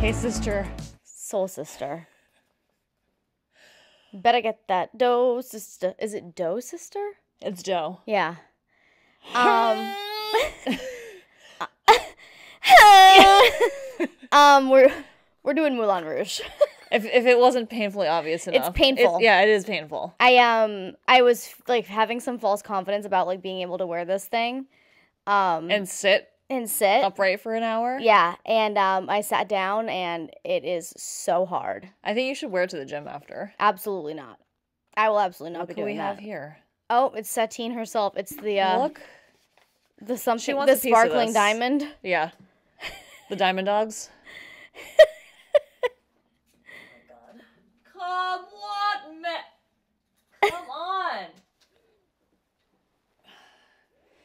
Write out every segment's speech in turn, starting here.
Hey, sister. Soul sister. Better get that dough, sister. Is it dough, sister? It's Joe. Yeah. We're doing Moulin Rouge. If it wasn't painfully obvious enough. It's painful. Yeah, it is painful. I was like having some false confidence about like being able to wear this thing. And sit upright for an hour. Yeah, and I sat down and it is so hard. I think you should wear it to the gym after. Absolutely not. I will absolutely not What be doing that. What do we have here? Oh, it's Satine herself. It's the look. The something. She wants the a piece of sparkling this. diamond. Yeah. The diamond dogs. Come on.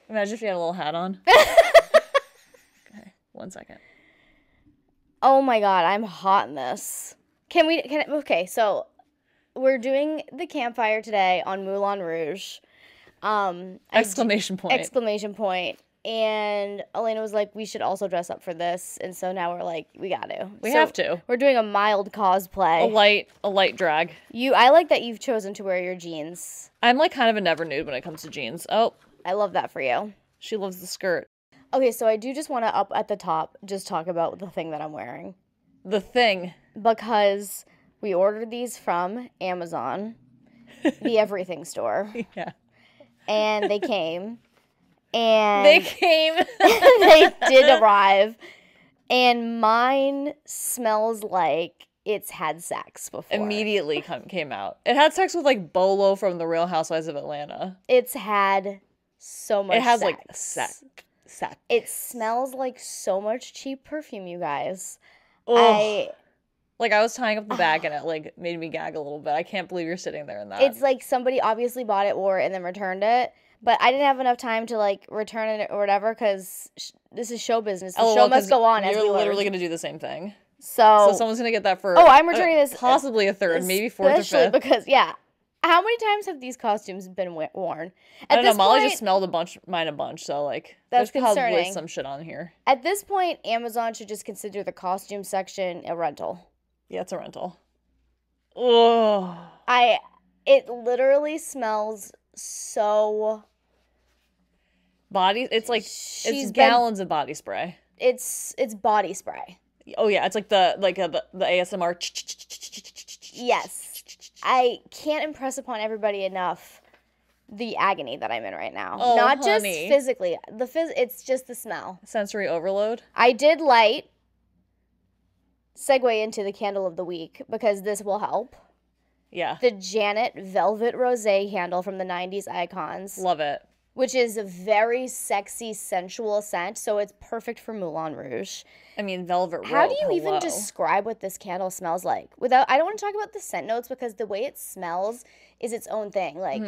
Imagine if you had a little hat on. Okay, 1 second. Oh my god, I'm hot in this. Okay, so we're doing the Campfire today on Moulin Rouge. Exclamation point. Exclamation point. And Alaina was like, we should also dress up for this. And so now we're like, we got to. We have to. We're doing a mild cosplay. A light drag. I like that you've chosen to wear your jeans. I'm like kind of a never nude when it comes to jeans. Oh. I love that for you. She loves the skirt. Okay, so I do just want to up at the top just talk about the thing that I'm wearing. The thing. Because we ordered these from Amazon, the everything store. Yeah. And they came. And they came. They did arrive. And mine smells like it's had sex before. Immediately came out. It had sex with like Bolo from The Real Housewives of Atlanta. It's had so much sex. It has like sex. It smells like so much cheap perfume, you guys. Ugh. I was tying up the bag and it like made me gag a little bit. I can't believe you're sitting there in that. It's like somebody obviously bought it, wore it, and then returned it. But I didn't have enough time to like return it or whatever because this is show business. The show must go on. You're literally going to do the same thing. So someone's going to get that for. Oh, I'm returning this. Possibly a third, maybe fourth or fifth. Because how many times have these costumes been worn? I don't know. Molly just smelled mine a bunch, so like that's there's concerning. Probably some shit on here. At this point, Amazon should just consider the costume section a rental. Yeah, it's a rental. Oh. It literally smells so. It's like it's gallons of body spray. It's body spray. Oh yeah, it's like the ASMR. Yes, I can't impress upon everybody enough the agony that I'm in right now. Oh, not honey. just physically. It's just the smell. Sensory overload. I did segue into the candle of the week because this will help. Yeah. The Janet Velvet Rosé candle from the 90s Icons. Love it. Which is a very sexy, sensual scent, so it's perfect for Moulin Rouge. I mean, velvet rope. How do you even describe what this candle smells like? I don't want to talk about the scent notes because the way it smells is its own thing. Like,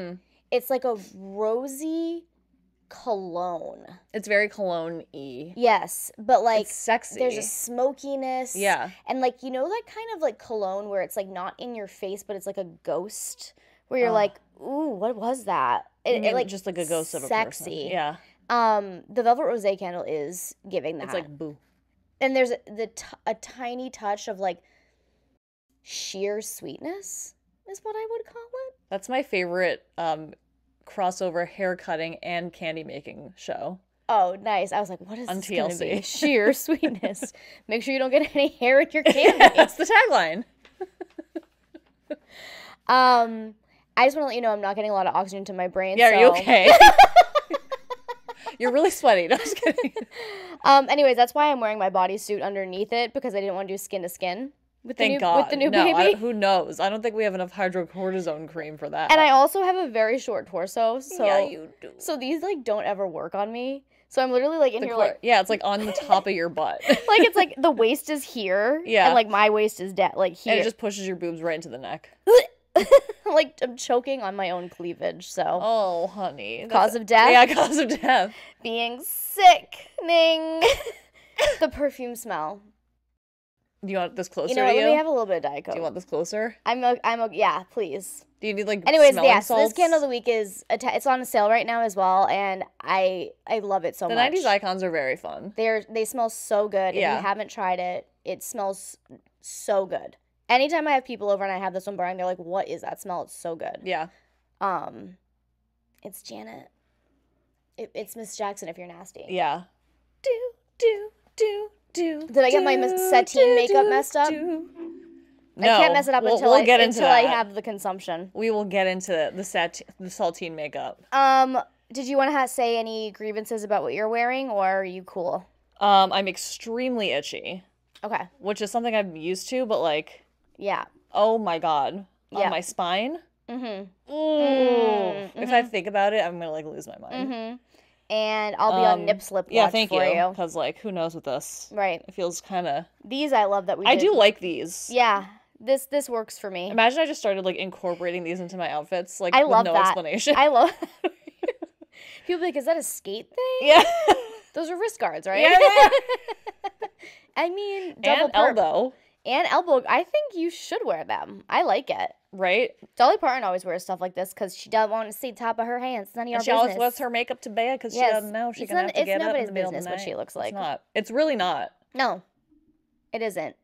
It's like a rosy cologne. It's very cologne-y. Yes, but like it's sexy. There's a smokiness. Yeah. And like, you know that kind of like cologne where it's like not in your face, but it's like a ghost where you're like, ooh, what was that? It like just like a ghost of a person. Yeah. The Velvet Rosé candle is giving that. It's like boo. And there's a tiny touch of like sheer sweetness is what I would call it. That's my favorite crossover hair cutting and candy making show. Oh, nice. I was like, what is on this TLC? Gonna be? Sheer sweetness. Make sure you don't get any hair in your candy. That's the tagline. I just want to let you know I'm not getting a lot of oxygen to my brain. Yeah, are you okay? You're really sweaty. No, I'm just kidding. Anyways, that's why I'm wearing my bodysuit underneath it because I didn't want to do skin to skin with the new baby. Who knows? I don't think we have enough hydrocortisone cream for that. And I also have a very short torso, so yeah, you do. So these like don't ever work on me. So I'm literally like in here like it's like on the top of your butt. Like it's like the waist is here, yeah, and like my waist is like here, and it just pushes your boobs right into the neck. Like I'm choking on my own cleavage. So oh, honey, cause of death. Yeah, cause of death. Being sickening. The perfume smell. Do you want this closer? You know, let me have a little bit of Diet Coke. Do you want this closer? Yeah, please. Do you need like? Anyways, salts? So this candle of the week is it's on sale right now as well, and I love it so much. The 90s Icons are very fun. They smell so good. Yeah. If you haven't tried it, It smells so good. Anytime I have people over and I have this one burning, they're like, what is that smell? It's so good. Yeah. It's Janet. It's Miss Jackson if you're nasty. Yeah. Did I get my Satine makeup messed up? No. I can't mess it up until I have the consumption. We will get into the saltine makeup. Did you want to say any grievances about what you're wearing, or are you cool? I'm extremely itchy. Okay. Which is something I'm used to, but like, yeah. Oh my god. Yeah. On my spine. Mm-hmm. Ooh. If I think about it, I'm gonna like lose my mind. Mm-hmm. And I'll be on nip slip watch thank for you. Because like, who knows with this? Right. It feels kind of. These I love that we. I do like these. Yeah. This works for me. Imagine I just started like incorporating these into my outfits, like I with love no that. explanation. I love. People be like, is that a skate thing? Yeah. Those are wrist guards, right? Yeah. I mean, double and elbow. And elbow. I think you should wear them. I like it. Right? Dolly Parton always wears stuff like this because she doesn't want to see top of her hands. It's none of your business. She always lets her makeup to bed because she doesn't know she's going to have to get up in the middle of the night. It's nobody's business what she looks like. It's not. It's really not. No. It isn't.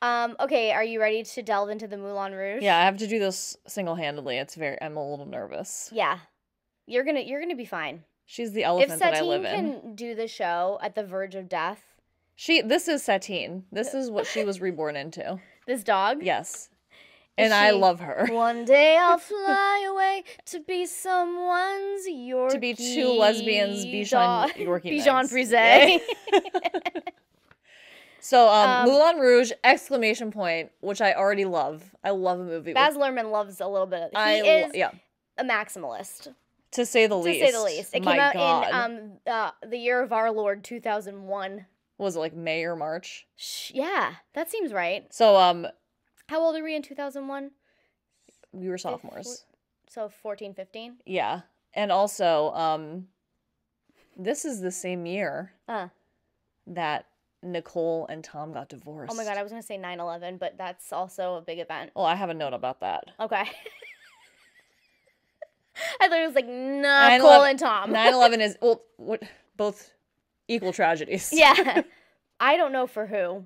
Okay, are you ready to delve into the Moulin Rouge? Yeah, I have to do this single-handedly. I'm a little nervous. Yeah. You're gonna be fine. She's the elephant that I live in. If Satine can do the show at the verge of death. This is Satine. This is what she was reborn into. This dog? Yes. And I love her. One day I'll fly away to be someone's Yorkie. To be two lesbians, Bichon Yorkie Bichon Frise. Yeah. So, Moulin Rouge, exclamation point, which I already love. I love a movie. Baz Luhrmann loves a little bit. He is a maximalist. To say the least. To say the least. It came out in the year of our Lord, 2001. Was it like May or March? Yeah, that seems right. So, how old are we in 2001? We were sophomores. So 14, 15? Yeah. And also, this is the same year that Nicole and Tom got divorced. Oh my god, I was going to say 9/11, but that's also a big event. Well, I have a note about that. Okay. I thought it was like Nicole and Tom. 9/11 is, well, both equal tragedies. Yeah. I don't know for who.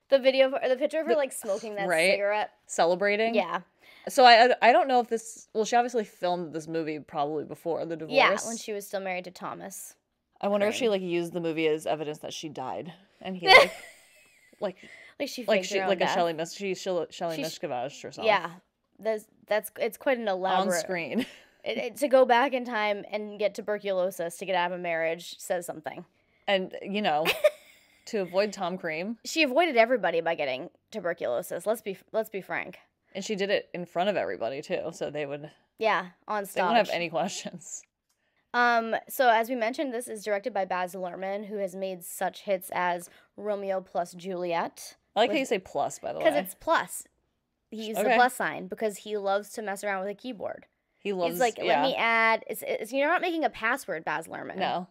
The picture of her like smoking that cigarette. Celebrating. Yeah. So I don't know if this, well, she obviously filmed this movie probably before the divorce. Yeah, when she was still married to Thomas. I wonder if she like used the movie as evidence that she died, and he like she faked her own death. Shelley Miscavige herself. Yeah, it's quite an elaborate on screen. To go back in time and get tuberculosis to get out of a marriage says something. And to avoid Tom Cream, she avoided everybody by getting tuberculosis. Let's be frank. And she did it in front of everybody too, so they would. Yeah, on stage. They wouldn't have any questions. So as we mentioned, this is directed by Baz Luhrmann, who has made such hits as Romeo plus Juliet. I like how you say plus, by the way. Because it's plus. He used the plus sign because he loves to mess around with a keyboard. He's like, let me add. You're not making a password, Baz Luhrmann. No.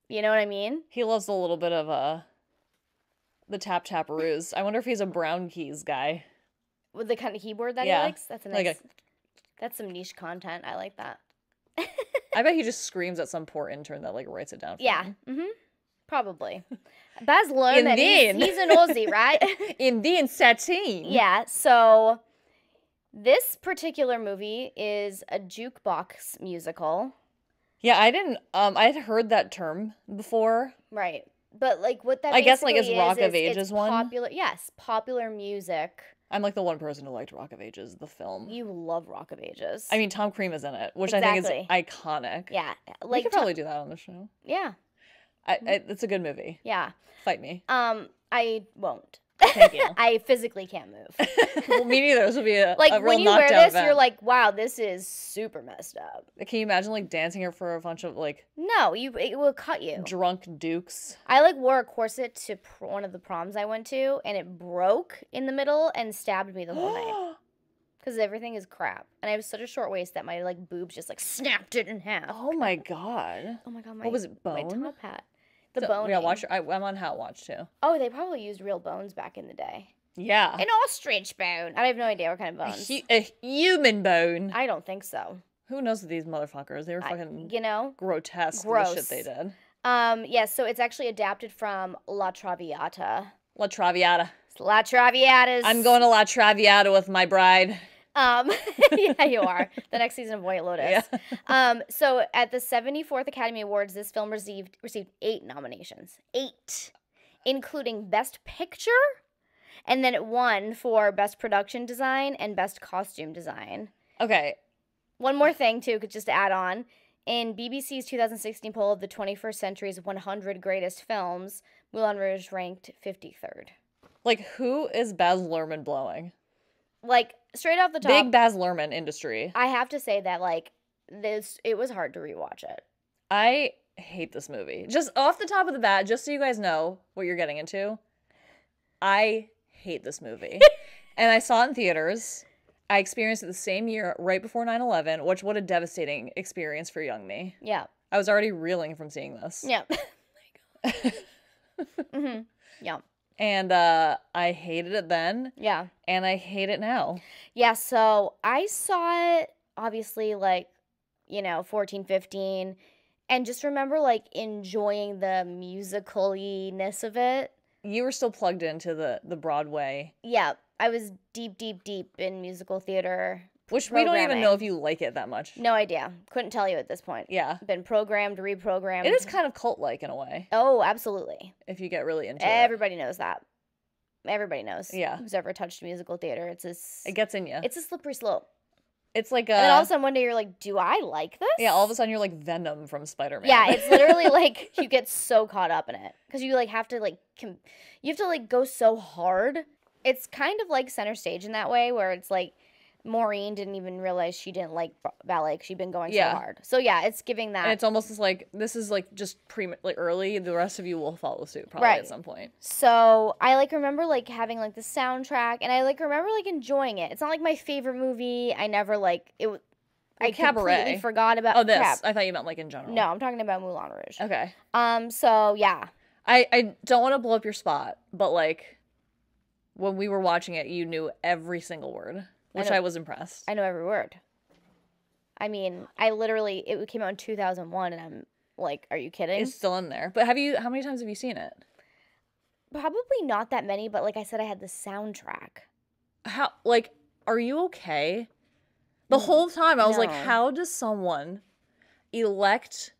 You know what I mean? He loves a little bit of the tap ruse. I wonder if he's a brown keys guy. With the kind of keyboard that he likes? That's a nice. That's some niche content. I like that. I bet he just screams at some poor intern that like writes it down for him. Mm-hmm. Probably. Baz Luhrmann, he's an Aussie, right? Indeed, Satine. Yeah, so this particular movie is a jukebox musical. Yeah, I didn't, I had heard that term before. Right. But like what that I guess like it's Rock of Ages one. Popular music. I'm like the one person who liked Rock of Ages, the film. You love Rock of Ages. I mean, Tom Cream is in it, which I think is iconic. Yeah. Like, we could probably do that on the show. Yeah. It's a good movie. Yeah. Fight me. I won't. Thank you. I physically can't move. Well, me neither. This would be a like real when you wear this, event. you're like, wow, this is super messed up. Can you imagine like dancing here for a bunch of like? No, it will cut you. Drunk dukes. I like wore a corset to one of the proms I went to, and it broke in the middle and stabbed me the whole night. Because everything is crap, and I have such a short waist that my like boobs just like snapped it in half. Oh my god. Oh my god. What was it? Bone. My top hat. The bone. Yeah, I'm on Hat Watch too. Oh, they probably used real bones back in the day. Yeah. An ostrich bone. I have no idea what kind of bones. A human bone. I don't think so. Who knows with these motherfuckers? They were fucking, grotesque. Gross. The shit they did. Yes, so it's actually adapted from La Traviata. La Traviata. La Traviatas. I'm going to La Traviata with my bride. Yeah, you are. The next season of White Lotus. Yeah. So at the 74th Academy Awards, this film received 8 nominations. 8. Including Best Picture, and then it won for Best Production Design and Best Costume Design. Okay. One more thing, too, just to add on. In BBC's 2016 poll of the 21st century's 100 greatest films, Moulin Rouge ranked 53rd. Like, who is Baz Luhrmann blowing? Like, straight off the top. Big Baz Luhrmann industry. I have to say that, like, it was hard to rewatch it. I hate this movie. Just off the top of the bat, just so you guys know what you're getting into, I hate this movie. And I saw it in theaters. I experienced it the same year, right before 9/11, which, what a devastating experience for young me. Yeah. I was already reeling from seeing this. Yeah. Mm-hmm. Yeah. And I hated it then. Yeah. And I hate it now. Yeah, so I saw it, obviously, like, 14, 15, and just remember, like, enjoying the musical-ness of it. You were still plugged into the Broadway. Yeah, I was deep in musical theater. Which we don't even know if you like it that much. No idea. Couldn't tell you at this point. Yeah. Been programmed, reprogrammed. It is kind of cult-like in a way. Oh, absolutely. If you get really into it. Everybody knows that. Everybody knows. Yeah. Who's ever touched musical theater. It gets in you. It's a slippery slope. It's like and then all of a sudden one day you're like, do I like this? Yeah, all of a sudden you're like Venom from Spider-Man. Yeah, it's literally like you get so caught up in it. Because you like have to like, you have to like go so hard. It's kind of like Center Stage in that way where it's like, Maureen didn't even realize she didn't like ballet because she'd been going so hard. So yeah, it's giving that. And it's almost like this is like just early. The rest of you will follow suit probably at some point. So I like remember like having like the soundtrack, and I like remember like enjoying it. It's not like my favorite movie. I never like it. I completely forgot about. Oh, this. I thought you meant like in general. No, I'm talking about Moulin Rouge. Okay. So yeah. I don't want to blow up your spot, but like when we were watching it, you knew every single word. Which I was impressed. I know every word. I mean, it came out in 2001, and I'm like, are you kidding? It's still in there. But how many times have you seen it? Probably not that many, but like I said, I had the soundtrack. Are you okay? The whole time I was like, how does someone elect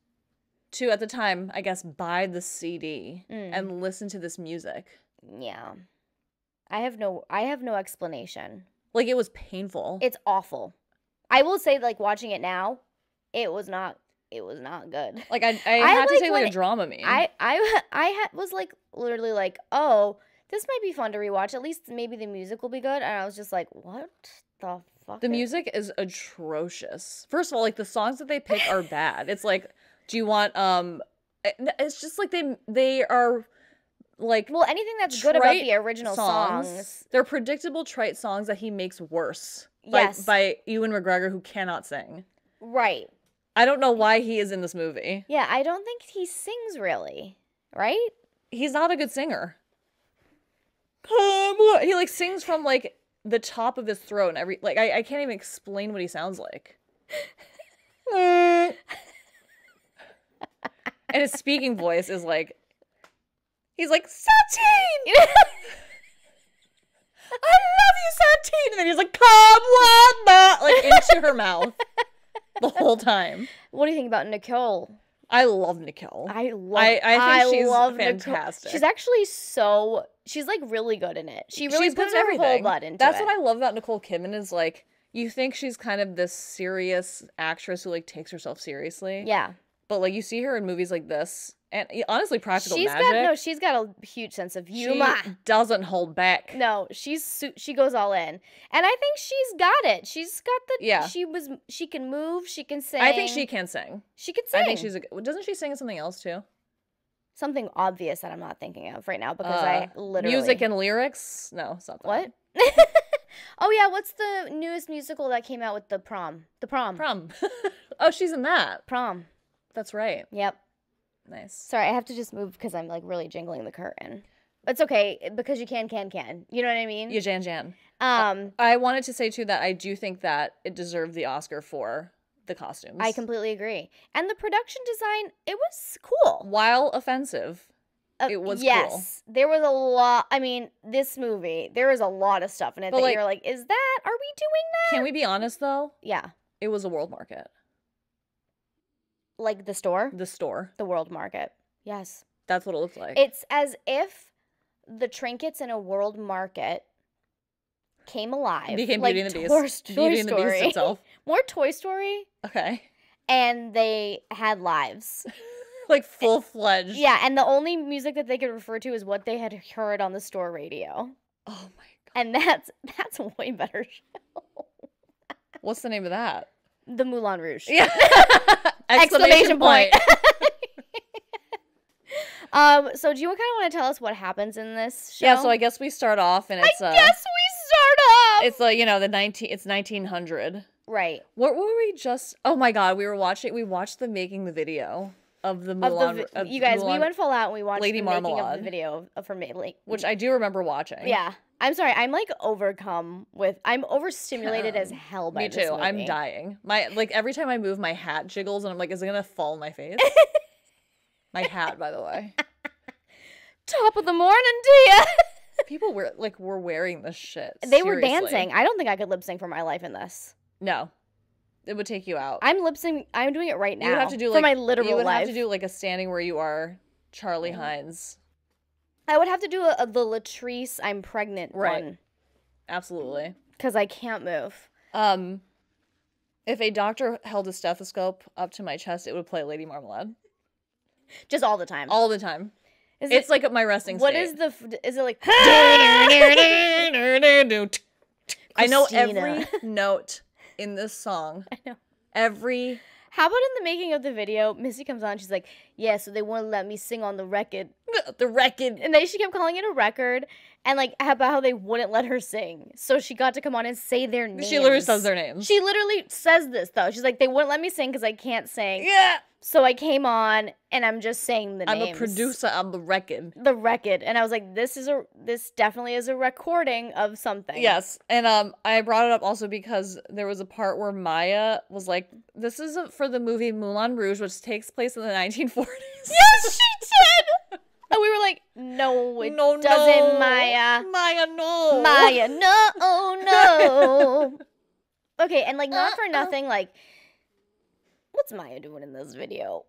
to, at the time, I guess, buy the CD and listen to this music? Yeah. I have no explanation. Like, it was painful. It's awful. I will say, like, watching it now, it was not good. Like, I had to take, like, a Dramamine. I was, like, literally like, oh, this might be fun to rewatch. At least maybe the music will be good. And I was just like, what the fuck? The music is atrocious. First of all, like, the songs that they pick are bad. It's like, do you want, it's just like they are... Like, well, anything that's good about the original songs. They're predictable, trite songs that he makes worse. Yes. By Ewan McGregor, who cannot sing. Right. I don't know why he is in this movie. Yeah, I don't think he sings really. Right? He's not a good singer. He, like, sings from, like, the top of his throat and I can't even explain what he sounds like. And his speaking voice is, like... He's like, Satine! I love you, Satine! And then he's like, come on, like, into her mouth the whole time. What do you think about Nicole? I love Nicole. I think she's fantastic. Nicole. She's actually she's, like, really good in it. She really puts her whole butt into it. That's what I love about Nicole Kidman is, like, you think she's kind of this serious actress who, like, takes herself seriously. Yeah. But, like, you see her in movies like this... And honestly, Practical Magic. She's got a huge sense of humor. She doesn't hold back. No, she goes all in, and I think she's got it. She's got the she can move, she can sing. I think she can sing. She can sing. I think doesn't she sing something else too? Something obvious that I'm not thinking of right now because I literally music and lyrics. No, it's not that. What? Oh yeah, what's the newest musical that came out with the prom? The prom. Prom. Oh, she's in that. Prom. That's right. Yep. Nice. Sorry, I have to just move because I'm like really jingling the curtain. It's okay because you can. You know what I mean? You jan. I wanted to say too that I do think that it deserved the Oscar for the costumes. I completely agree. And the production design, it was cool. While offensive. it was yes, there was a lot. I mean, this movie, there is a lot of stuff in it that you're like, is that, are we doing that? Can we be honest, though? Yeah. It was a world market. Like the store? The store. The world market. Yes. That's what it looked like. It's as if the trinkets in a world market came alive. Became like Beauty and the Beast. Beauty and the Beast itself. More Toy Story. Okay. And they had lives. Like full-fledged. Yeah, and the only music that they could refer to is what they had heard on the store radio. Oh my god. And that's a way better show. What's the name of that? The Moulin Rouge. Yeah. Exclamation point. So do you kind of want to tell us what happens in this show? Yeah, so I guess we start off and it's I guess we start off. It's like, you know, it's 1900. Right. What were we just Oh my god, we watched the making the video of the Moulin. You guys, we went full out and we watched Lady the making Marmalade. of the video of her which I do remember watching. Yeah. I'm sorry. I'm like I'm overstimulated as hell by Me this too. movie. I'm dying. Every time I move, my hat jiggles and I'm like, is it gonna fall in my face? My hat, by the way. Top of the morning to ya. People were wearing this shit. They were Seriously. dancing. I don't think I could lip sync for my life in this. No. It would take you out. I'm lip sync. I'm doing it right now. You would have to do for my literal You would life. have to do like a standing where you are Charlie Hines. I would have to do the Latrice I'm pregnant one. Absolutely. Because I can't move. If a doctor held a stethoscope up to my chest, it would play Lady Marmalade. Just all the time. All the time. It's like my resting state. What is is it like? I know every note in this song. I know. Every. How about in the making of the video, Missy comes on, she's like, yeah, so they wouldn't let me sing on the record. The record. And she kept calling it a record, and like about how they wouldn't let her sing. So she got to come on and say their names. She literally says their names. She literally says this, though. She's like, they wouldn't let me sing because I can't sing. Yeah. So I came on, and I'm just saying the names. I'm a producer on the record. The record. And I was like, this definitely is a recording of something. Yes. And I brought it up also because there was a part where Maya was like, this is for the movie Moulin Rouge, which takes place in the 1940s. Yes, she did! And we were like, no, it doesn't, Maya. Maya, no. Maya, no. Okay, and like, not for nothing, like, what's Maya doing in this video?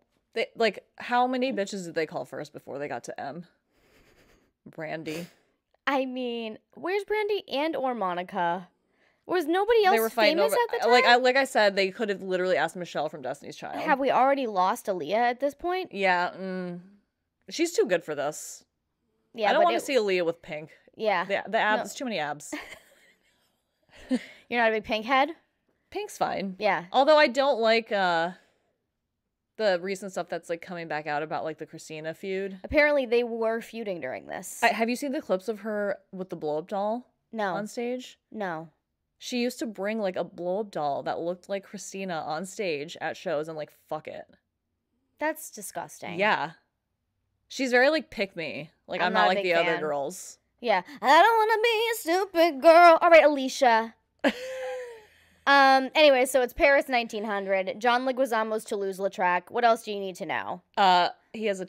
How many bitches did they call first before they got to M? Brandy. I mean, where's Brandy and or Monica? Was nobody else They were fighting famous over, at the time? like I said, they could have literally asked Michelle from Destiny's Child. Have we already lost Aaliyah at this point? Yeah, she's too good for this. Yeah, I don't want to see Aaliyah with Pink. Yeah. The abs, too many abs. You're not a big Pink head? Pink's fine. Yeah. Although I don't like the recent stuff that's like coming back out about like the Christina feud. Apparently they were feuding during this. Have you seen the clips of her with the blow-up doll No. on stage? No. She used to bring like a blow-up doll that looked like Christina on stage at shows and like fuck it. That's disgusting. Yeah. She's very like pick me. Like I'm not like the other girls. Yeah. I don't want to be a stupid girl. All right, Alicia. Anyway, so it's Paris 1900. John Leguizamo's Toulouse-Lautrec. What else do you need to know? He has a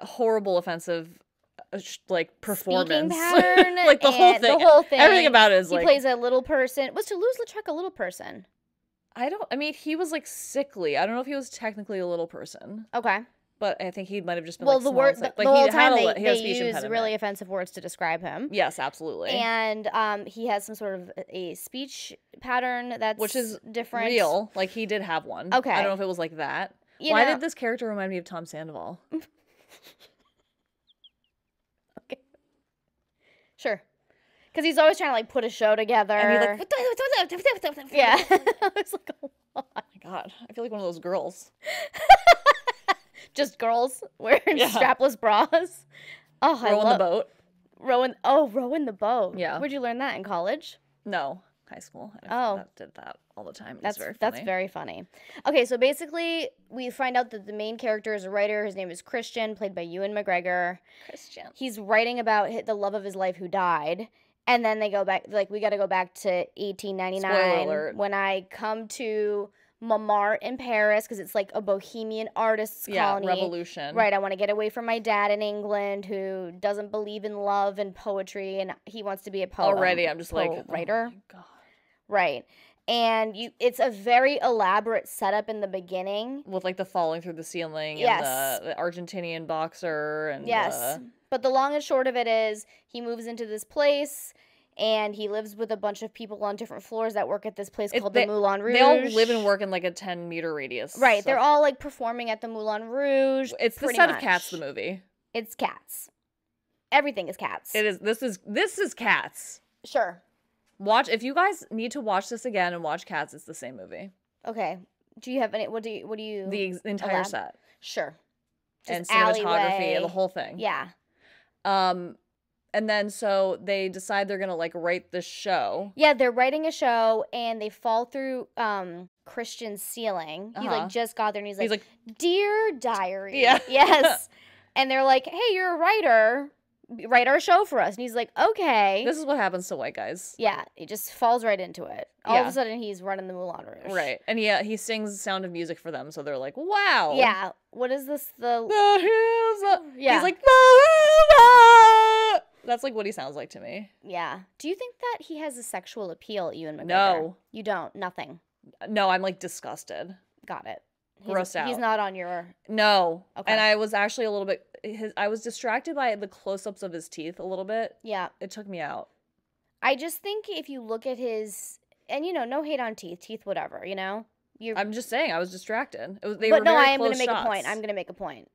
horrible, offensive, like performance. Speaking pattern, like the whole thing. Everything about it is like. He plays a little person. Was Toulouse-Lautrec a little person? I mean, he was like sickly. I don't know if he was technically a little person. Okay. But I think he might have just been well, like the word like, the whole time they use really offensive words to describe him. Yes, absolutely. And he has some sort of a speech pattern which is different. Real. Like he did have one. Okay. I don't know if it was like that. Why did this character remind me of Tom Sandoval? Okay. Sure. Because he's always trying to like put a show together. And he's like, yeah. I was like, oh my god, I feel like one of those girls. Just girls wearing strapless bras. Oh, rowing the boat. Rowing the boat. Yeah. Where'd you learn that, in college? No, high school. I did that all the time. That's very funny. Okay, so basically we find out that the main character is a writer. His name is Christian, played by Ewan McGregor. Christian. He's writing about the love of his life who died. And then they go back, like, we got to go back to 1899. Spoiler alert. When I come to Montmartre in Paris because it's like a bohemian artists colony. Revolution. Right, I want to get away from my dad in England who doesn't believe in love and poetry, and he wants to be a poet. Already, I'm just like, writer. Oh my God. Right. And it's a very elaborate setup in the beginning. With like the falling through the ceiling Yes. and the Argentinian boxer and Yes. But the long and short of it is he moves into this place and he lives with a bunch of people on different floors that work at this place called the Moulin Rouge. They all live and work in like a 10-meter radius. Right. They're all like performing at the Moulin Rouge. It's the set of Cats, the movie. It's Cats. Everything is Cats. It is. This is Cats. Sure. Watch, if you guys need to watch this again and watch Cats, it's the same movie. Okay. Do you have any, what do you? The entire set. Sure. And Just cinematography alleyway. and the whole thing. Yeah. And then so they decide they're gonna like write the show. Yeah, they're writing a show and they fall through Christian's ceiling. He like just got there and he's like, "Dear diary." Yeah. Yes. And they're like, "Hey, you're a writer. Write our show for us." And he's like, "Okay." This is what happens to white guys. Yeah, he just falls right into it. All of a sudden, he's running the Moulin Rouge. Right. And he sings Sound of Music for them, so they're like, wow. Yeah. What is this? The hills. Yeah. He's like, that's like what he sounds like to me. Yeah. Do you think that he has a sexual appeal, Ewan McGregor? No. You don't? Nothing? No, I'm like disgusted. Got it. Grossed out. He's not on your... No. Okay. And I was actually a little bit... I was distracted by the close-ups of his teeth a little bit. Yeah. It took me out. I just think if you look at his... And, you know, no hate on teeth. Teeth, whatever, you know? I'm just saying, I was distracted. I am going to make a point. I'm going to make a point.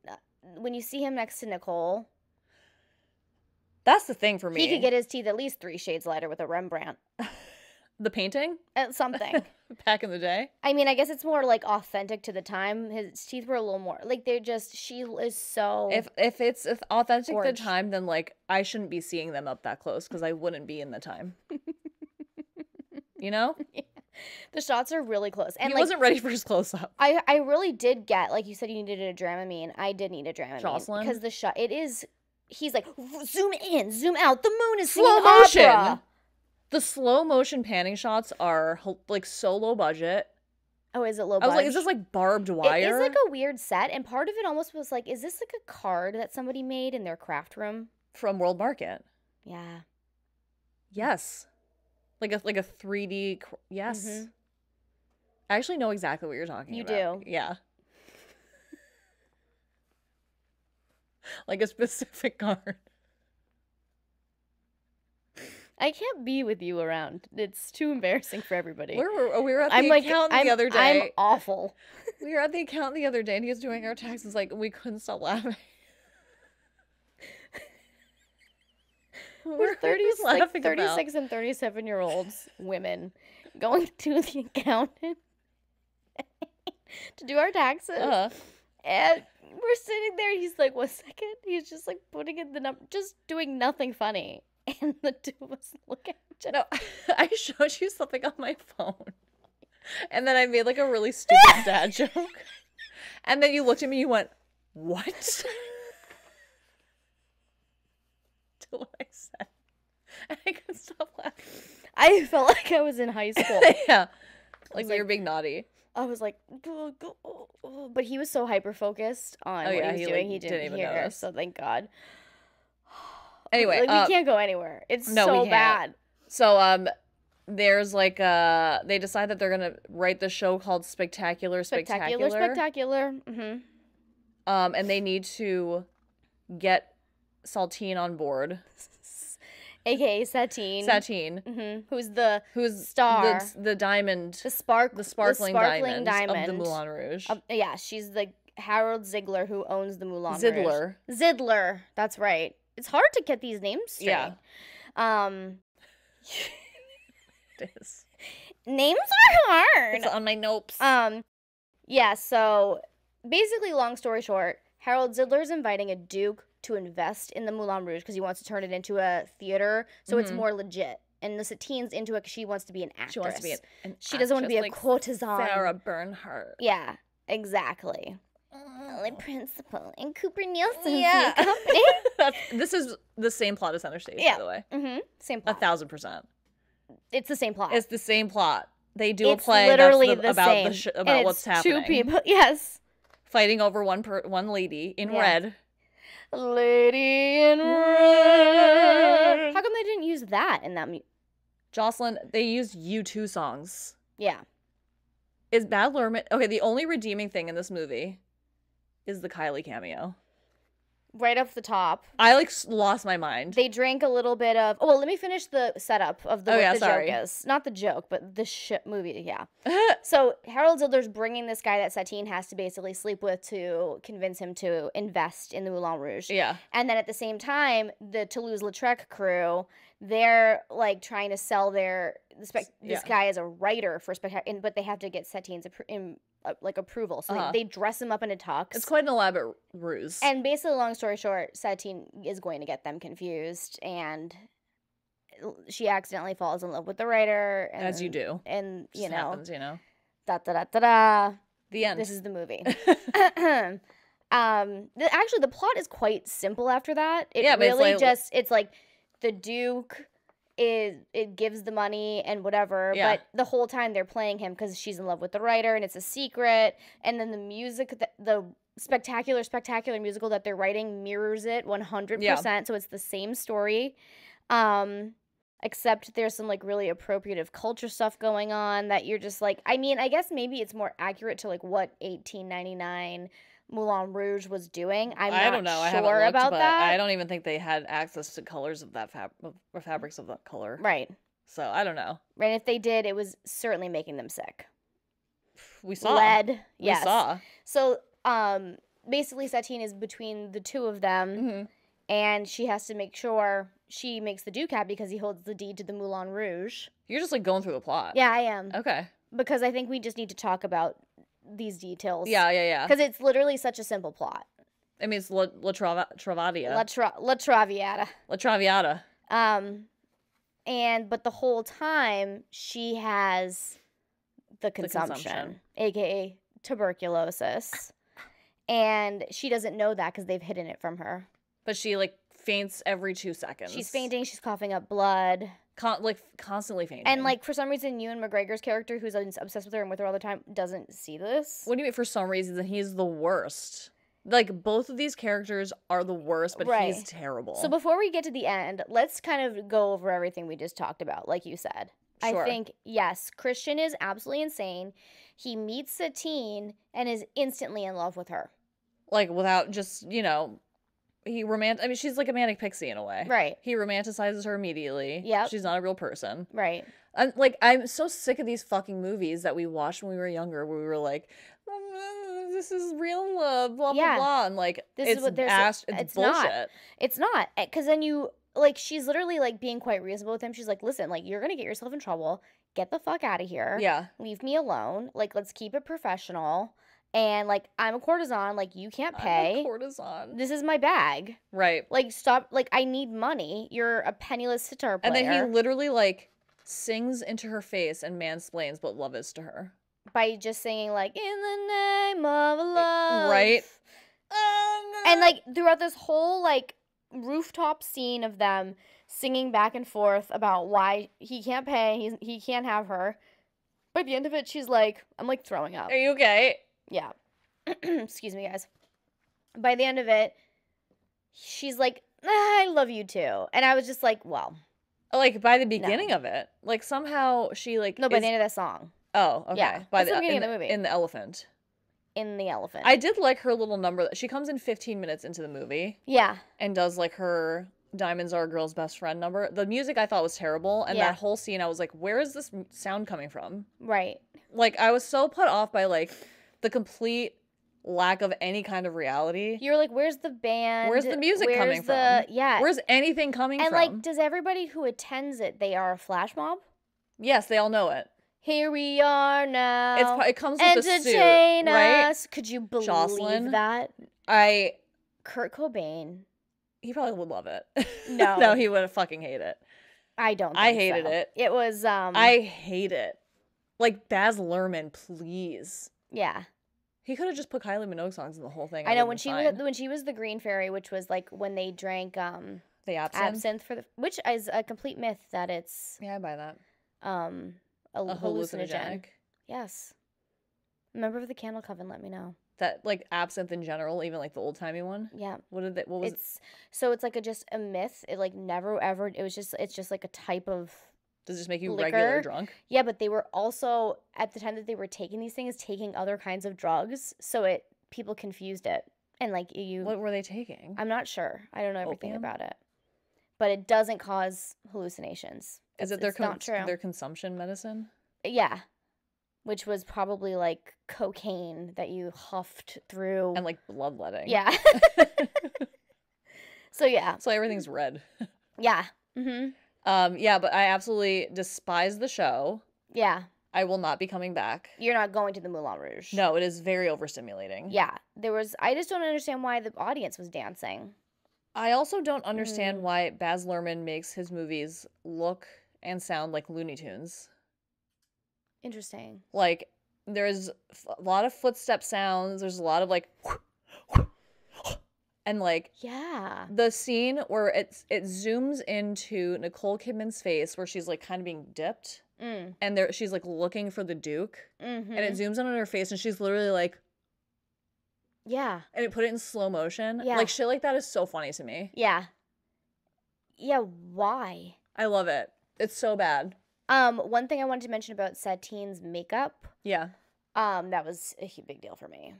When you see him next to Nicole... That's the thing for me. He could get his teeth at least 3 shades lighter with a Rembrandt. The painting? Something. Back in the day? I mean, I guess it's more, like, authentic to the time. His teeth were a little more... Like, they're just... She is so... If it's authentic gorge. to the time, then, like, I shouldn't be seeing them up that close because I wouldn't be in the time. You know? Yeah. The shots are really close. And he wasn't ready for his close-up. I really did get... Like you said, you needed a Dramamine. I did need a Dramamine. Jocelyn? Because the shot... It is... He's like, zoom in, zoom out. The moon is slow singing motion. Opera. The slow motion panning shots are like so low budget. Oh, is it low budget? I was like, is this like barbed wire? It is like a weird set, and part of it almost was like, is this like a card that somebody made in their craft room? From World Market. Yeah. Yes. Like a 3D. Yes. Mm-hmm. I actually know exactly what you're talking about. You do. Yeah. Like a specific card. I can't be with you around. It's too embarrassing for everybody. We were at the accountant the other day. I'm awful. We were at the accountant the other day, and he was doing our taxes. Like, we couldn't stop laughing. We're 36 and 37-year-olds women going to the accountant to do our taxes. And we're sitting there. He's like, 1 second. He's just like putting in the number, just doing nothing funny. And the two of us look at each other. No, I showed you something on my phone. And then I made like a really stupid dad joke. And then you looked at me and you went, what? To what I said. And I couldn't stop laughing. I felt like I was in high school. Yeah. Like we were being naughty. I was like, but he was so hyper-focused on what he was doing. Like, he didn't even hear, notice. so thank God. Anyway. Like, we can't go anywhere. It's so bad. So, there's like, they decide that they're going to write the show called Spectacular. Mm-hmm. And they need to get Saltine on board. AKA Satine. Mm-hmm. Who's star. The diamond. The sparkling diamond of the Moulin Rouge. Yeah, she's the Harold Ziegler who owns the Moulin Rouge. Zidler. That's right. It's hard to get these names straight. Yeah. It is. Names are hard. It's on my notes. Yeah, so basically, long story short, Harold Zidler's inviting a duke to invest in the Moulin Rouge because he wants to turn it into a theater, so it's more legit. And the Satine's into it because she wants to be an actress. She wants to be She doesn't want to be a courtesan. Sarah Bernhardt. Yeah, exactly. The principal and Cooper Nielson. Yeah. Company. This is the same plot as Center Stage, by the way. Mm-hmm. Same plot. 1,000%. It's the same plot. It's the same plot. They do a It's play literally that's the same. about And what's it's happening. 2 people. Yes. Fighting over one lady in red. Lady in red. How come they didn't use that in that? Jocelyn, they used U2 songs. Yeah. Is Bad Lerman... Okay, the only redeeming thing in this movie is the Kylie cameo. Right off the top. I, like, lost my mind. They drank a little bit of... Oh, well, let me finish the setup of what the sorry. joke is. Not the joke, but the movie, yeah. So, Harold Zilder's bringing this guy that Satine has to basically sleep with to convince him to invest in the Moulin Rouge. Yeah. And then at the same time, the Toulouse-Lautrec crew, they're, like, trying to sell this guy as a writer for spectacular... But they have to get Satine's approval. So they dress him up in a tux. It's quite an elaborate ruse. And basically, long story short, Satine is going to get them confused, and she accidentally falls in love with the writer. And, as you do. And, you know. Happens, you know. Da-da-da-da-da. The end. This is the movie. Actually, the plot is quite simple after that. It's like the Duke... It gives the money and whatever, but the whole time they're playing him because she's in love with the writer and it's a secret, and then the music, the spectacular musical that they're writing mirrors it 100%, so it's the same story, except there's some, like, really appropriative culture stuff going on that you're just like, I mean, I guess maybe it's more accurate to, like, what 1899 Moulin Rouge was doing. I don't know. Sure about that. I don't even think they had access to colors of that or fabrics of that color. Right. So I don't know. And if they did, it was certainly making them sick. We saw lead. Yes. We saw. So basically, Satine is between the two of them, and she has to make sure she makes the Duke happy because he holds the deed to the Moulin Rouge. You're just, like, going through the plot. Yeah, I am. Okay. Because I think we just need to talk about these details. Yeah. Because it's literally such a simple plot. I mean, it's La Traviata. La Traviata. La Traviata. But the whole time she has the consumption. aka tuberculosis, and she doesn't know that because they've hidden it from her. But she, like, faints every 2 seconds. She's fainting. She's coughing up blood. Constantly fainting. And, like, for some reason, Ewan McGregor's character, who's obsessed with her and with her all the time, doesn't see this. What do you mean for some reason? He's the worst. Like, both of these characters are the worst, but he's terrible. So before we get to the end, let's kind of go over everything we just talked about, like you said. Sure. I think, yes, Christian is absolutely insane. He meets Satine and is instantly in love with her. Like, without just, you know... I mean, she's like a manic pixie in a way. Right. He romanticizes her immediately. Yep. She's not a real person. Right. I'm so sick of these fucking movies that we watched when we were younger, where we were like, this is real love, blah, blah, blah. And, like, it's bullshit. Not. It's not. Because then she's literally, like, being quite reasonable with him. She's like, listen, like, you're going to get yourself in trouble. Get the fuck out of here. Yeah. Leave me alone. Like, let's keep it professional. And, like, I'm a courtesan. Like, you can't pay. I'm a courtesan. This is my bag. Right. Like, stop. Like, I need money. You're a penniless sitar player. And then he literally, like, sings into her face and mansplains what love is to her. By just singing, like, in the name of love. Right. And, like, throughout this whole, like, rooftop scene of them singing back and forth about why he can't pay, he can't have her. By the end of it, she's like, I'm, like, throwing up. Are you okay? Yeah. Excuse me, guys. By the end of it, she's like, I love you too. And I was just like, well. Like, by the beginning of it. Like, somehow she, like... No, by the end of that song. Oh, okay. Yeah, by the beginning of the movie. In the elephant. In the elephant. I did like her little number. She comes in 15 minutes into the movie. Yeah. And does, like, her Diamonds Are a Girl's Best Friend number. The music I thought was terrible. And that whole scene, I was like, where is this sound coming from? Right. Like, I was so put off by, like... the complete lack of any kind of reality. You're like, where's the band? Where's the music coming from? Yeah. Where's anything coming from? And, like, does everybody who attends it, they are a flash mob? Yes, they all know it. Here we are now. It comes with the suit, Entertain right? us. Could you believe Jocelyn, that? Kurt Cobain. He probably would love it. No. No, he would fucking hate it. I don't think I hated it. It was, I hate it. Like, Baz Luhrmann, please. Yeah. He could have just put Kylie Minogue songs in the whole thing. I know when she was the Green Fairy, which was like when they drank the absinthe for which is a complete myth that it's I buy that. a A hallucinogen. hallucinogenic. Yes. Member of the Candle Coven, let me know. That, like, absinthe in general, even, like, the old-timey one? Yeah. What was it? It's like just a myth. It, like, never, ever, it's just, like, a type of Does it just make you liquor. regular drunk? Yeah, but they were also, at the time that they were taking these things, taking other kinds of drugs, so people confused it. And, like, What were they taking? I'm not sure. I don't know everything Opium? about it. But it doesn't cause hallucinations. Is it it's not true. their consumption medicine? Yeah. Which was probably, like, cocaine that you huffed through. And, like, bloodletting. Yeah. So, yeah. So everything's red. Yeah. Mm-hmm. Yeah, but I absolutely despise the show. Yeah. I will not be coming back. You're not going to the Moulin Rouge. No, it is very overstimulating. Yeah. I just don't understand why the audience was dancing. I also don't understand why Baz Luhrmann makes his movies look and sound like Looney Tunes. Interesting. Like, there's a lot of footstep sounds. There's a lot of, like, and, like, Yeah. the scene where it zooms into Nicole Kidman's face where she's, like, kind of being dipped. And she's, like, looking for the Duke. Mm-hmm. And it zooms in on her face and she's literally, like... Yeah. And it put it in slow motion. Yeah. Like, shit like that is so funny to me. Yeah. Yeah, why? I love it. It's so bad. One thing I wanted to mention about Satine's makeup. Yeah. That was a big deal for me.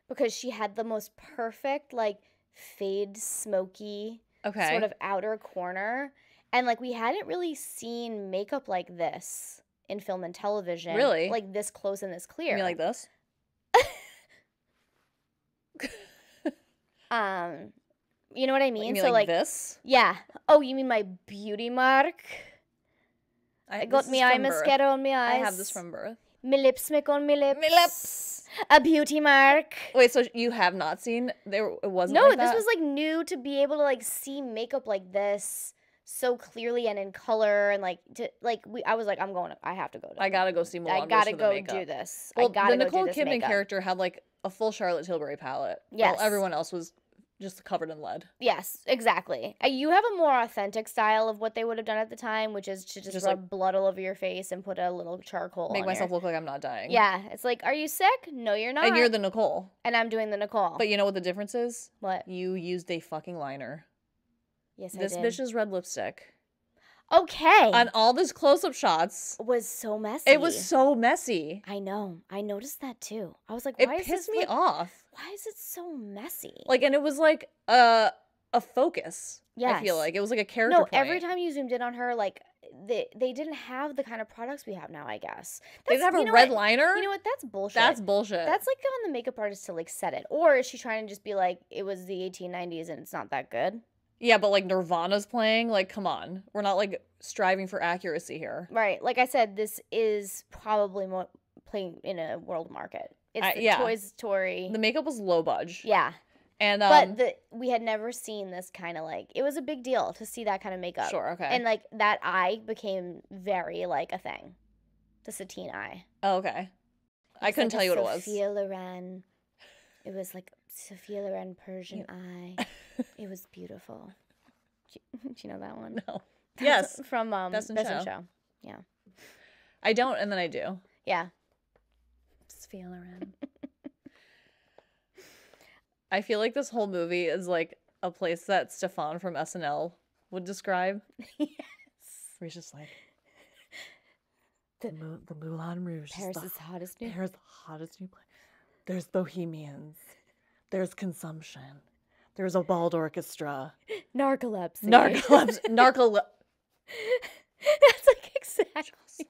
Because she had the most perfect, like, fade smoky sort of outer corner. And, like, we hadn't really seen makeup like this in film and television. Really? Like, this close and this clear. You mean like this? You know what I mean? You mean so, like this? Yeah. Oh, you mean my beauty mark? I got my eye mascara on my eyes. I have this from birth. My lipstick on my lips. My lips. A beauty mark. Wait, so you have not seen? It wasn't. No, like this that? was like new to be able to like see makeup like this so clearly and in color and like to like I was like I have to go. I gotta go see Moulin. I gotta for the go makeup. do this. Well, I gotta the go do Nicole this Kidman makeup. character had like a full Charlotte Tilbury palette. Yes. While everyone else was just covered in lead. Yes, exactly. You have a more authentic style of what they would have done at the time, which is to just rub like, blood all over your face and put a little charcoal Make on myself look like I'm not dying. Yeah, it's like, are you sick? No, you're not. And you're the Nicole. And I'm doing the Nicole. But you know what the difference is? What? You used a fucking liner. Yes, I This did. bitch's red lipstick. Okay. On all those close-up shots. Was so messy. It was so messy. I know. I noticed that too. I was like, It why is pissed this me off. Why is it so messy? Like, and it was like a focus. Yes. I feel like it was like a character. No, point. every time you zoomed in on her, like they didn't have the kind of products we have now. I guess They didn't have a red liner. You know what? That's bullshit. That's bullshit. That's like on the makeup artist to like set it, or is she trying to just be like it was the 1890s and it's not that good? Yeah, but like Nirvana's playing. Like, come on, we're not like striving for accuracy here. Right. Like I said, this is probably playing in a world market. It's the Toy Story. The makeup was low budge. Yeah. And but we had never seen this kind of like it was a big deal to see that kind of makeup. Sure, okay. And like that eye became very like a thing. The Satine eye. Oh, okay. I couldn't tell you what it was. Sophia Loren. It was like Sophia Loren Persian eye. It was beautiful. Do you know that one? No. That's Yes. from Best in Show. Yeah. I don't, and then I do. Yeah. Sophia Loren. I feel like this whole movie is like a place that Stefan from SNL would describe. Yes. Where he's just like, the Moulin Rouge. Paris is the hottest new. Paris the hottest new place. There's bohemians. There's consumption. There's a bald orchestra. Narcolepsy. That's like exactly.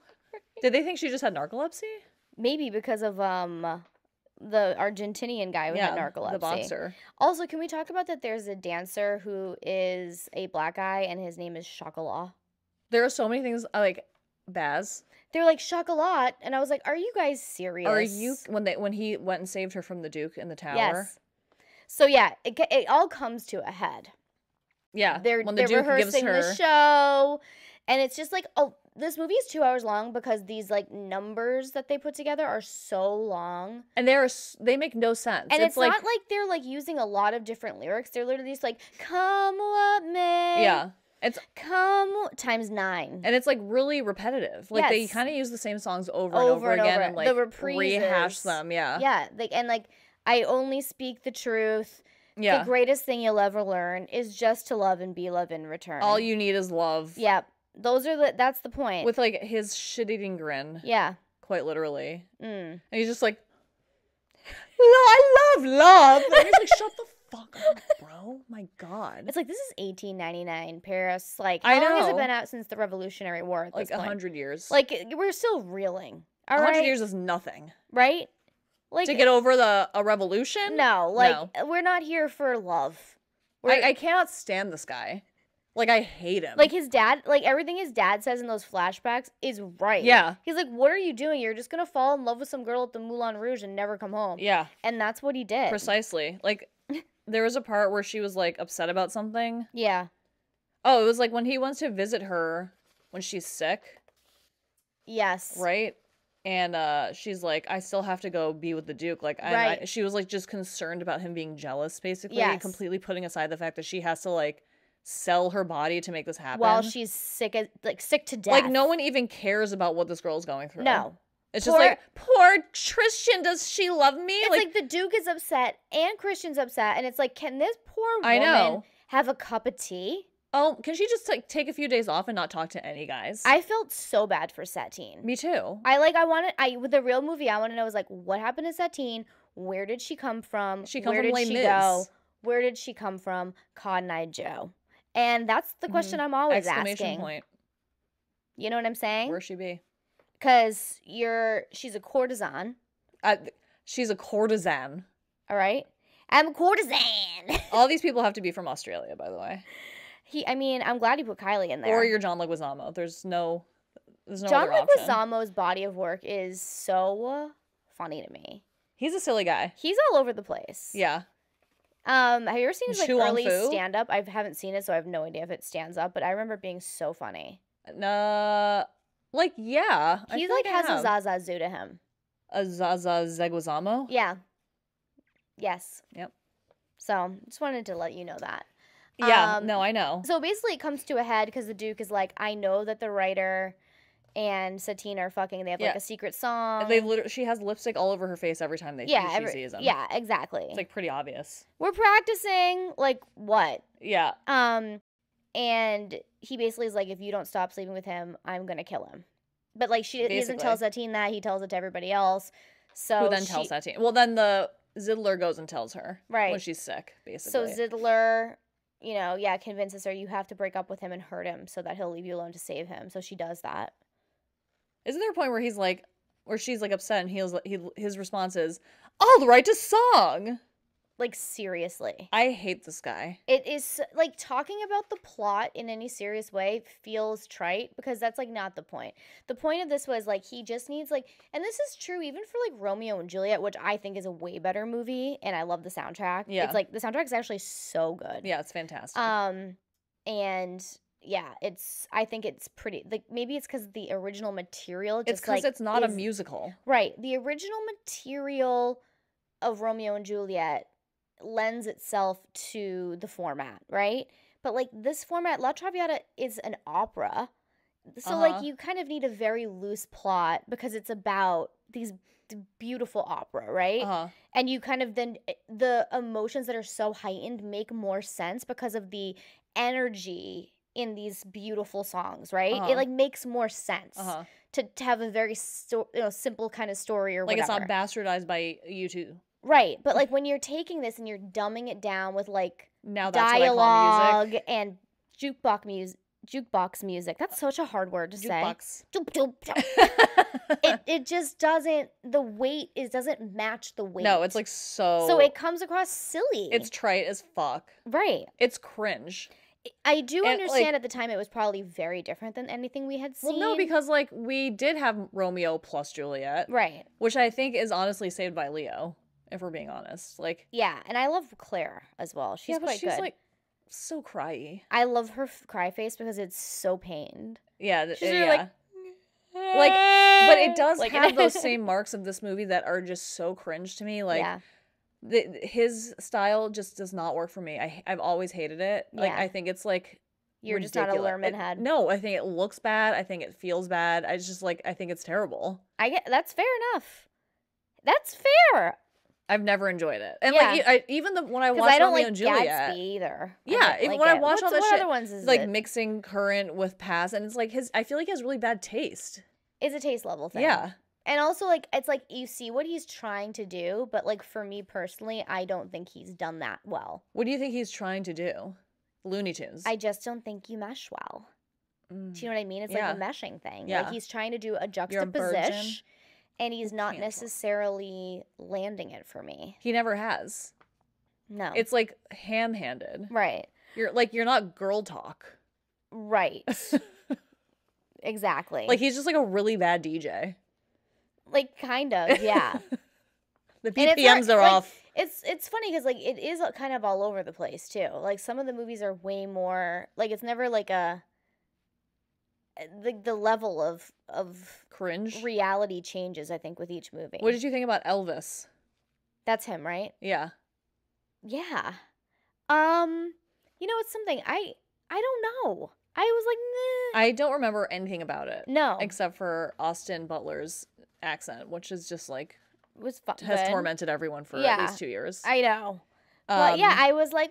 Did they think she just had narcolepsy? Maybe because of the Argentinian guy who had narcolepsy. The boxer. Also, can we talk about that there's a dancer who is a black guy and his name is Chocolat? There are so many things like Baz. They're like Chocolat, and I was like, "Are you guys serious?" Are you when he went and saved her from the Duke in the tower? Yes. So yeah, it all comes to a head. Yeah. They're Duke rehearsing gives her the show, and it's just like, oh, this movie is 2 hours long because these like numbers that they put together are so long, and they make no sense. And it's like, not like they're like using a lot of different lyrics. They're literally just like, "Come what may." Yeah. It's Come times 9. and it's like really repetitive. Like they Yes. kind of use the same songs over and over again and like the reprises. rehash them. Yeah. Yeah, like I only speak the truth. Yeah. The greatest thing you'll ever learn is just to love and be loved in return. All you need is love. Yep. That's the point. With like his shit-eating grin. Yeah. Quite literally. Mm. And he's just like, I love love. And he's like, shut the fuck up, bro. My God. It's like, this is 1899 Paris. Like, I how long has it know. been out since the Revolutionary War at Like this point? 100 years. Like, we're still reeling. All 100 right? years is nothing. Right? Like, To get over a revolution? no, like, we're not here for love. I cannot stand this guy. Like, I hate him. Like, his dad, like, everything his dad says in those flashbacks is right. Yeah. He's like, what are you doing? You're just gonna fall in love with some girl at the Moulin Rouge and never come home. Yeah. And that's what he did. Precisely. Like, there was a part where she was, like, upset about something. Yeah. Oh, it was, like, when he wants to visit her when she's sick. Yes. Right? And she's like, I still have to go be with the Duke. Like, Right. she was, like, just concerned about him being jealous, basically. Yes. Completely putting aside the fact that she has to, like, sell her body to make this happen. While she's sick to death. Like, no one even cares about what this girl's going through. No. It's just like, poor Tristan, does she love me? It's like the Duke is upset and Christian's upset, and it's like, can this poor I woman know. have a cup of tea? Oh, can she just like take a few days off and not talk to any guys? I felt so bad for Satine. Me too. With the real movie, I want to know is like, what happened to Satine? Where did she come from? She come Where from did Les she Mis. go? Where did she come from? Cotton Eye Joe. And that's the question I'm always Exclamation asking. point. You know what I'm saying? Where she be? Because she's a courtesan. She's a courtesan. All right? I'm a courtesan. All these people have to be from Australia, by the way. I'm glad you put Kylie in there. Or you're John Leguizamo. There's no John other option. Leguizamo's body of work is so funny to me. He's a silly guy. He's all over the place. Yeah. Have you ever seen his like Chew on early Fu? stand-up? I haven't seen it, so I have no idea if it stands up, but I remember it being so funny. Like, yeah. I He feel like I has have. a Zaza Zoo to him. A Zaza Zeguizamo? Yeah. Yes. Yep. So just wanted to let you know that. Yeah, no, I know. So basically it comes to a head because the Duke is like, I know that the writer and Satine are fucking. They have like a secret song. She has lipstick all over her face every time she sees him. Yeah, exactly. It's like pretty obvious. We're practicing like what? Yeah. And he basically is like, if you don't stop sleeping with him, I'm gonna kill him. But like he doesn't tell Satine that, he tells it to everybody else. So who then tells Satine? Well, then the Zidler goes and tells her right when she's sick, basically. So Zidler, convinces her you have to break up with him and hurt him so that he'll leave you alone to save him. So she does that. Isn't there a point where she's like upset and his response is, "I'll write a song." Like, seriously. I hate this guy. It is, like, talking about the plot in any serious way feels trite because that's, like, not the point. The point of this was, like, he just needs, like, and this is true even for, like, Romeo and Juliet, which I think is a way better movie, and I love the soundtrack. Yeah. It's, like, the soundtrack is actually so good. Yeah, it's fantastic. And, yeah, I think it's pretty, like, maybe it's because the original material just, it's because it's not a musical. Right. The original material of Romeo and Juliet lends itself to the format, right? But like this format, La Traviata is an opera. So like you kind of need a very loose plot because it's about these beautiful opera, right? And you kind of then the emotions that are so heightened make more sense because of the energy in these beautiful songs, right? It like makes more sense to have a very simple kind of story or like whatever. It's not bastardized by you two. Right, but like when you're taking this and you're dumbing it down with like now that's dialogue what I call music. And jukebox music. That's such a hard word to jukebox. Say. It just doesn't. The weight doesn't match the weight. No, it's like so. So it comes across silly. It's trite as fuck. Right. It's cringe. I do understand at the time it was probably very different than anything we had seen. Well, no, because like we did have Romeo plus Juliet, right? Which I think is honestly saved by Leo. If we're being honest, like yeah, and I love Claire as well. She's quite good. She's like so cryy. I love her cry face because it's so pained. Yeah, she's really like, but it does like, have those same marks of this movie that are just so cringe to me. Like his style just does not work for me. I've always hated it. Like I think it's like You're just not a Lerman head. No, I think it looks bad. I think it feels bad. I just like, I think it's terrible. That's fair enough. That's fair. I've never enjoyed it. And Yeah. like, even when I watched Romeo and Juliet. Gatsby either. Yeah, even when I watch all that what shit, other ones is like it? mixing current with past, and it's like I feel like he has really bad taste. It's a taste level thing. Yeah. And also, like, it's like you see what he's trying to do, but like for me personally, I don't think he's done that well. What do you think he's trying to do? Looney Tunes. I just don't think you mesh well. Do you know what I mean? It's like a meshing thing. Yeah. Like he's trying to do a You're a virgin. juxtaposition, and he's not necessarily landing it for me. He never has. No. It's like ham-handed. Right. You're not girl talk. Right. Exactly. Like he's just like a really bad DJ. Like kind of, yeah. The BPMs are off. It's funny because like it is kind of all over the place too. Like some of the movies are way more like it's never like the level of Cringe. reality changes, I think, with each movie. What did you think about Elvis? That's him, right? Yeah. Yeah. You know, it's something I don't know. I was like, nah. I don't remember anything about it. No. Except for Austin Butler's accent, which is just like It was fun. has tormented everyone for at least 2 years. I know. But yeah, I was like,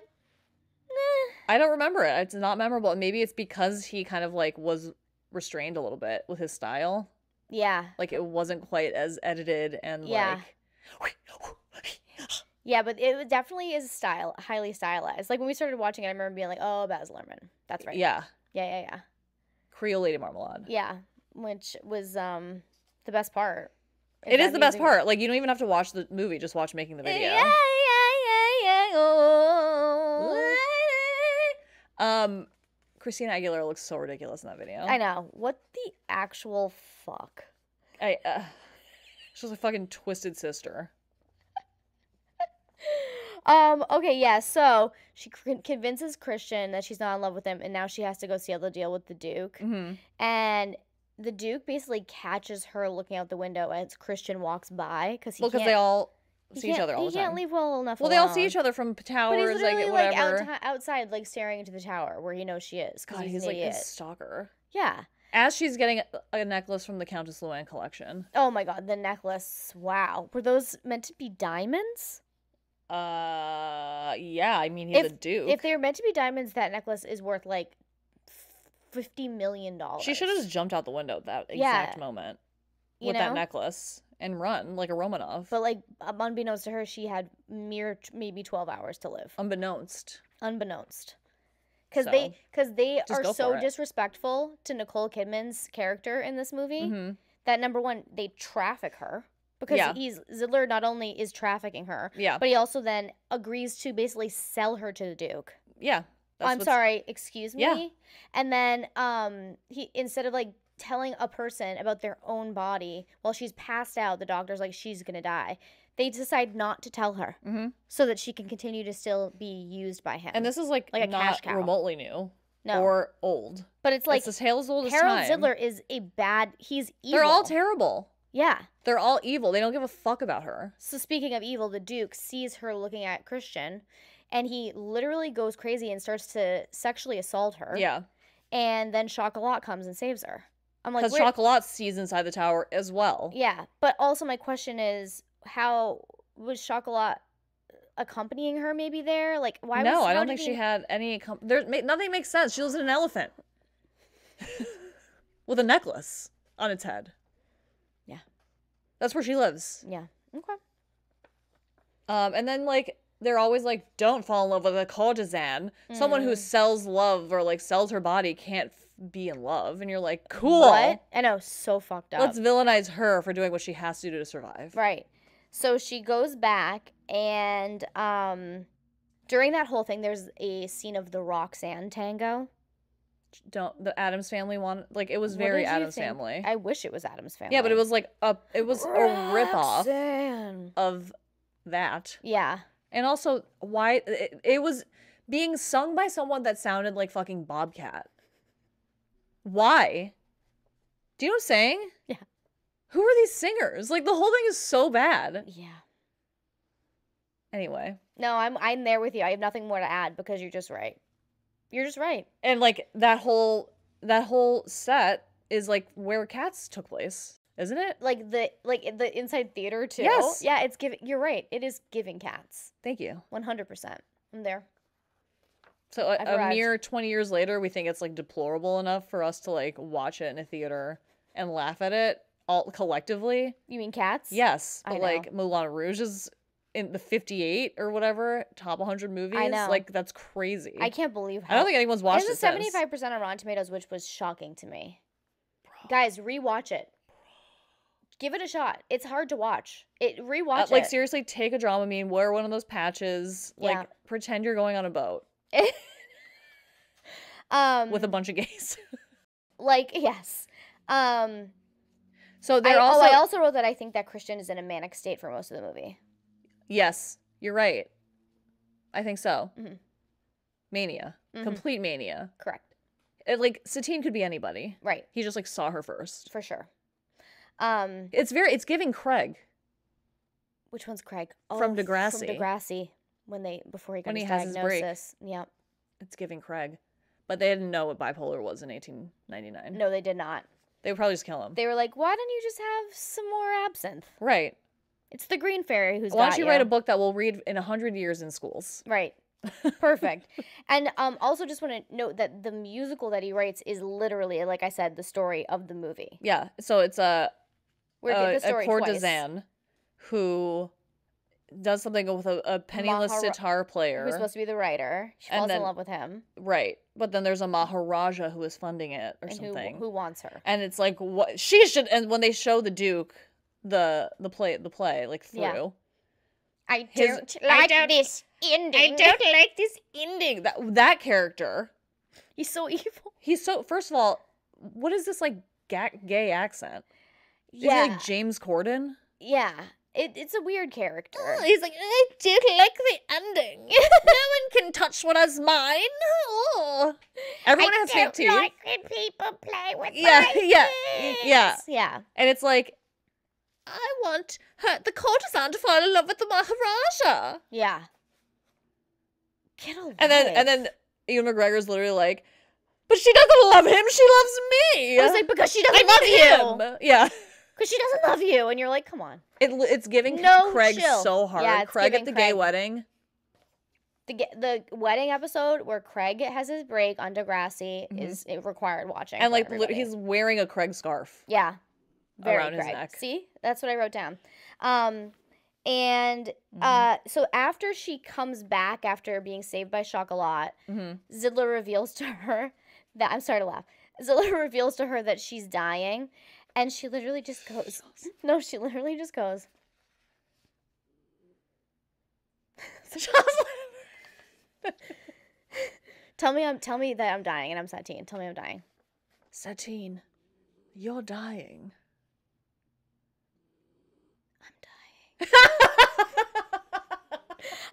nah. I don't remember it. It's not memorable. Maybe it's because he kind of like was restrained a little bit with his style. Yeah. Like it wasn't quite as edited and like. Yeah, but it definitely is highly stylized. Like when we started watching it, I remember being like, "Oh, Baz Luhrmann, that's right." Yeah. Yeah. Creole Lady Marmalade. Yeah, which was the best part. It is the best part. Like you don't even have to watch the movie; just watch making the video. Yeah. Oh. Christina Aguilera looks so ridiculous in that video. I know. What the actual fuck? She's a fucking twisted sister. Okay, yeah, so she convinces Christian that she's not in love with him, and now she has to go seal the deal with the Duke. Mm-hmm. And the Duke basically catches her looking out the window as Christian walks by, because they all see each other all the time. He can't leave well enough alone. They all see each other from towers, but he's literally, like whatever. outside, like staring into the tower where he knows she is. God, he's like a stalker. Yeah. As she's getting a necklace from the Countess Luann collection. Oh my God, the necklace! Wow, were those meant to be diamonds? Yeah, I mean, he's a duke. If they're meant to be diamonds, that necklace is worth like $50 million. She should have just jumped out the window at that exact moment with that necklace and run like a Romanov. But like, unbeknownst to her, she had maybe 12 hours to live. Unbeknownst. Because they are so it. disrespectful to Nicole Kidman's character in this movie that number one, they traffic her. Because Zidler not only is trafficking her, but he also then agrees to basically sell her to the Duke. Yeah. I'm sorry, excuse me. Yeah. And then he, instead of like telling a person about their own body while she's passed out, the doctor's like, she's gonna die. They decide not to tell her so that she can continue to still be used by him. And this is like a not cash cow. Remotely new. No. Or old. But it's like it's tale as old as Harold time. Zidler is he's evil. They're all terrible. Yeah. They're all evil. They don't give a fuck about her. So speaking of evil, the Duke sees her looking at Christian, and he literally goes crazy and starts to sexually assault her. Yeah. And then Chocolat comes and saves her. I'm like, because Chocolat sees inside the tower as well. Yeah. But also my question is, how was Chocolat accompanying her maybe there? Like, why was... No, I don't think she had any... Nothing makes sense. She lives in an elephant. With a necklace on its head. Yeah. That's where she lives. Yeah. Okay. And then, like, they're always like, don't fall in love with a courtesan. Someone who sells love or, like, sells her body can't be in love. And you're like, cool. What? I know, so fucked up. Let's villainize her for doing what she has to do to survive. Right. So she goes back, and during that whole thing, there's a scene of the Roxanne tango. The Addams Family one, like, it was very Addams Family. I wish it was Addams Family. Yeah, but it was like a ripoff Roxanne. of that. Yeah. And also, why it was being sung by someone that sounded like fucking Bobcat. Why? Do you know what I'm saying? Yeah. Who are these singers? Like, the whole thing is so bad. Yeah. Anyway. No, I'm there with you. I have nothing more to add because you're just right. You're just right. And like that whole set is like where Cats took place, isn't it? Like the inside theater too. Yes. Yeah, it's giving. You're right. It is giving Cats. Thank you. 100%. I'm there. So I've a arrived. mere 20 years later, we think it's like deplorable enough for us to like watch it in a theater and laugh at it all collectively. You mean Cats? Yes, I but know. like Moulin Rouge is in the 58 or whatever top 100 movies. I know. Like that's crazy. I can't believe how. I don't think anyone's watched it It's since. 75% on Rotten Tomatoes, which was shocking to me. Guys, rewatch it. Give it a shot. It's hard to watch. Rewatch Like it. seriously, take a Dramamine, wear one of those patches, Yeah. like pretend you're going on a boat with a bunch of gays. Like, yes. So they're I also wrote that I think that Christian is in a manic state for most of the movie. Yes, you're right. I think so. Mhm. Mania. Mhm. Complete mania. Correct. Like Satine could be anybody. Right. He just like saw her first. For sure. It's giving Craig. Which one's Craig? From Degrassi. From Degrassi. Before he got When his he has his break. diagnosis. Yep. It's giving Craig. But they didn't know what bipolar was in 1899. No, they did not. They would probably just kill him. They were like, why don't you just have some more absinthe? Right. It's the green fairy who's Why got don't you write a book that we'll read in 100 years in schools? Right. Perfect. And also just want to note that the musical that he writes is literally, like I said, the story of the movie. Yeah. So it's a story twice. courtesan who does something with a penniless sitar player. Who's supposed to be the writer. She falls in love with him. Right. But then there's a Maharaja who is funding it or And something. who wants her. And it's like what she should, and when they show the Duke the play like through. Yeah. I don't like this ending. I don't like this ending. That character. He's so evil. He's so, first of all, what is this like gay accent? Yeah. Is he like James Corden? Yeah. It's a weird character. He's like, I don't like the ending. No one can touch what is mine. Oh. Everyone has fake teeth. I don't like when people play with Yeah. Yeah. And it's like, I want the courtesan to fall in love with the Maharaja. Yeah. Get a life. And then Ewan McGregor's literally like, but she doesn't love him, she loves me. I was like, because she doesn't love you. Him. Yeah. Because she doesn't love you. And you're like, come on. It's giving No Craig chill. so hard. Yeah, it's Craig at giving the Craig. gay wedding. The wedding episode where Craig has his break on Degrassi is required watching. And for like everybody. he's wearing a Craig scarf. Yeah. Very around his Craig. neck. See? That's what I wrote down. So after she comes back after being saved by Chocolat, Zidler reveals to her that, I'm sorry to laugh, Zidler reveals to her that she's dying, and she literally just goes, no, she literally just goes, tell me that I'm dying, and I'm Satine. Tell me I'm dying. Satine, you're dying. I'm dying.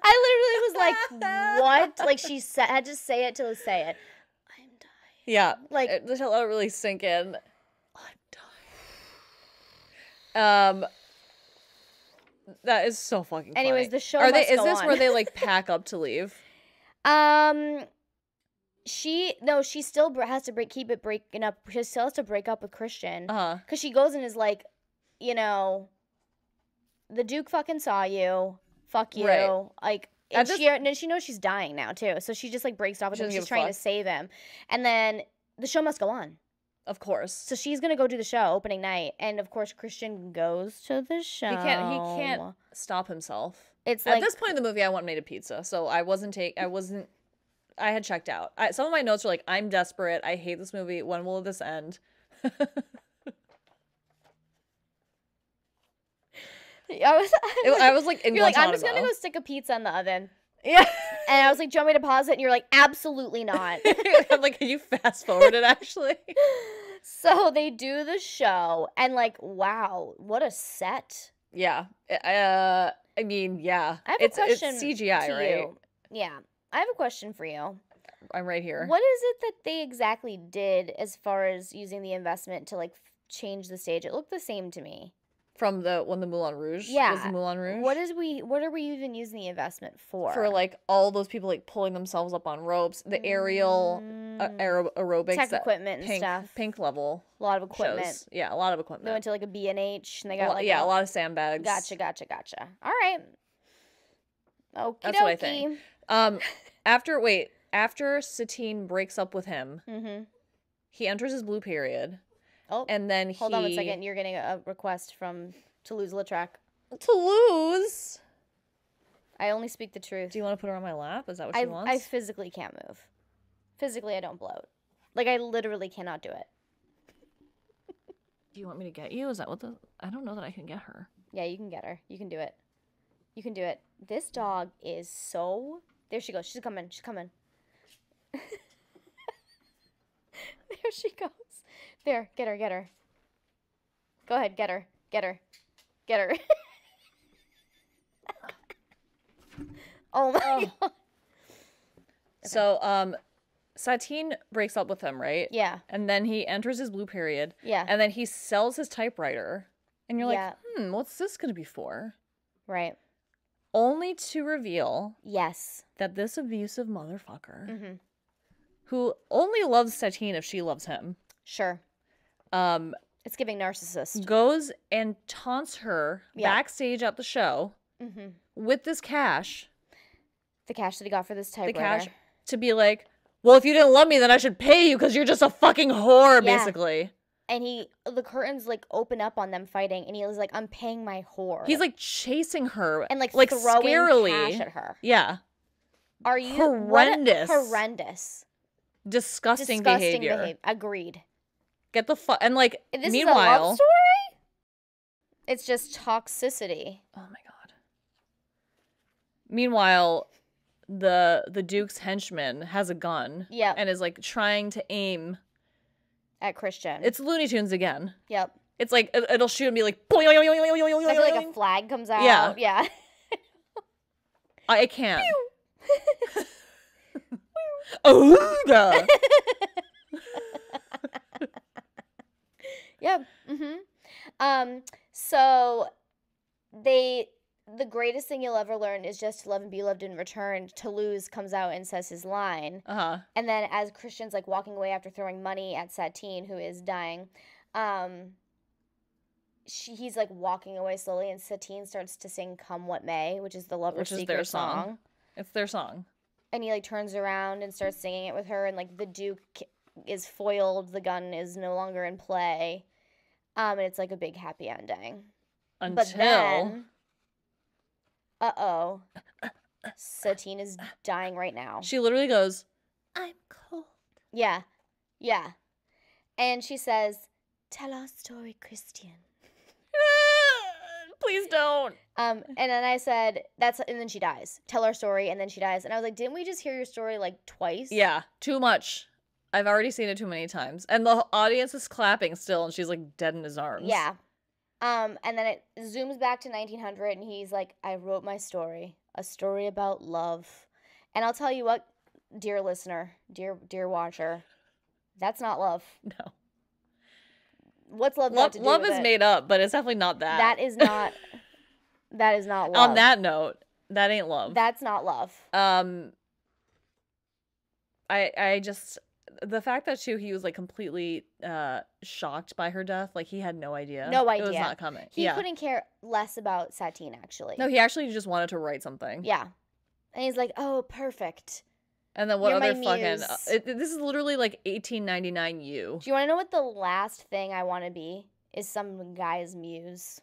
I literally was like, what? Like, she had to say it to say it. I'm dying. Yeah. Like, let it really sink in. I'm dying. That is so fucking funny. anyways, the show Is must go this on. where they like pack up to leave? She still has to keep it breaking up. She still has to break up with Christian. Because she goes and is like, you know, the Duke fucking saw you. Fuck you. Right. Like, and she knows she's dying now too. So she just like breaks off with him. She's trying to save him. And then the show must go on. Of course. So she's gonna go do the show opening night, and of course Christian goes to the show. He can't stop himself. It's At like this point in the movie, I want made a pizza, so I had checked out. Some of my notes were like, I'm desperate. I hate this movie. When will this end? I was like, in you're like, I'm just Guantanamo. gonna go stick a pizza in the oven. Yeah. And I was like, do you want me to pause it? And you're like, absolutely not. I'm like, can you fast forward it actually? So they do the show, and like, wow, what a set. Yeah. I mean, yeah. I have a question It's CGI, to right? you. Yeah. I have a question for you. I'm right here. What is it that they exactly did as far as using the investment to like change the stage? It looked the same to me. From when the Moulin Rouge Yeah. was the Moulin Rouge. What are we even using the investment for? For like all those people like pulling themselves up on ropes, the aerial aerobics, tech equipment and stuff. Pink level. A lot of equipment. Shows. Yeah, a lot of equipment. They went to like a B&H and they got like a lot of sandbags. Gotcha. All right. Okie That's what I think. After Satine breaks up with him, he enters his blue period. Oh, and then hold on 1 second. You're getting a request from Toulouse-Lautrec. Toulouse? I only speak the truth. Do you want to put her on my lap? Is that what she wants? I physically can't move. Physically, I don't bloat. Like, I literally cannot do it. Do you want me to get you? Is that what the... I don't know that I can get her. Yeah, you can get her. You can do it. You can do it. This dog is so... There she goes. She's coming. There she goes. There, get her. Go ahead, get her. Oh my god. So, Satine breaks up with him, right? Yeah. And then he enters his blue period. Yeah. And then he sells his typewriter. And you're like, what's this going to be for? Right. Only to reveal that this abusive motherfucker who only loves Satine if she loves him. Sure. It's giving narcissist. Goes and taunts her backstage at the show with this cash. The cash that he got for this typewriter. The cash to be like, well, if you didn't love me, then I should pay you because you're just a fucking whore, basically. And the curtains like open up on them fighting, and he was like, "I'm paying my whore." He's like chasing her and like throwing scarily cash at her. Yeah. Are you horrendous? Horrendous. Disgusting behavior. Agreed. Get the fuck and like. This meanwhile, is a love story. It's just toxicity. Oh my god. Meanwhile, the Duke's henchman has a gun. Yep. And is like trying to aim at Christian. It's Looney Tunes again. Yep. It's like it'll shoot and be like. I feel like a flag comes out. Yeah. Yeah. I can't. Oh god. Yep. So the greatest thing you'll ever learn is just to love and be loved in return. Toulouse comes out and says his line. And then as Christian's like walking away after throwing money at Satine, who is dying, he's like walking away slowly, and Satine starts to sing "Come What May," which is the Lover's Secret song. It's their song. And he like turns around and starts singing it with her, and like the Duke is foiled, the gun is no longer in play, and it's like a big happy ending. But then, Satine is dying right now. She literally goes, "I'm cold." Yeah, and she says, "Tell our story, Christian." Please don't. And then I said, and then she dies. Tell our story, and then she dies. And I was like, didn't we just hear your story like twice? Yeah, too much. I've already seen it too many times. And the audience is clapping still, and she's like dead in his arms. Yeah. And then it zooms back to 1900, and he's like, I wrote my story, a story about love. And I'll tell you what, dear listener, dear watcher, that's not love. No. What's love got to do with Love is it? made up, but it's definitely not that. That is not love. On that note, that ain't love. That's not love. I just, the fact that too, he was like completely shocked by her death. Like he had no idea. No idea. It was not coming. He couldn't care less about Satine, actually. No, he actually just wanted to write something. Yeah. And he's like, oh, perfect. And then what You're other my fucking... this is literally like 1899 you. Do you want to know what the last thing I want to be? Is some guy's muse.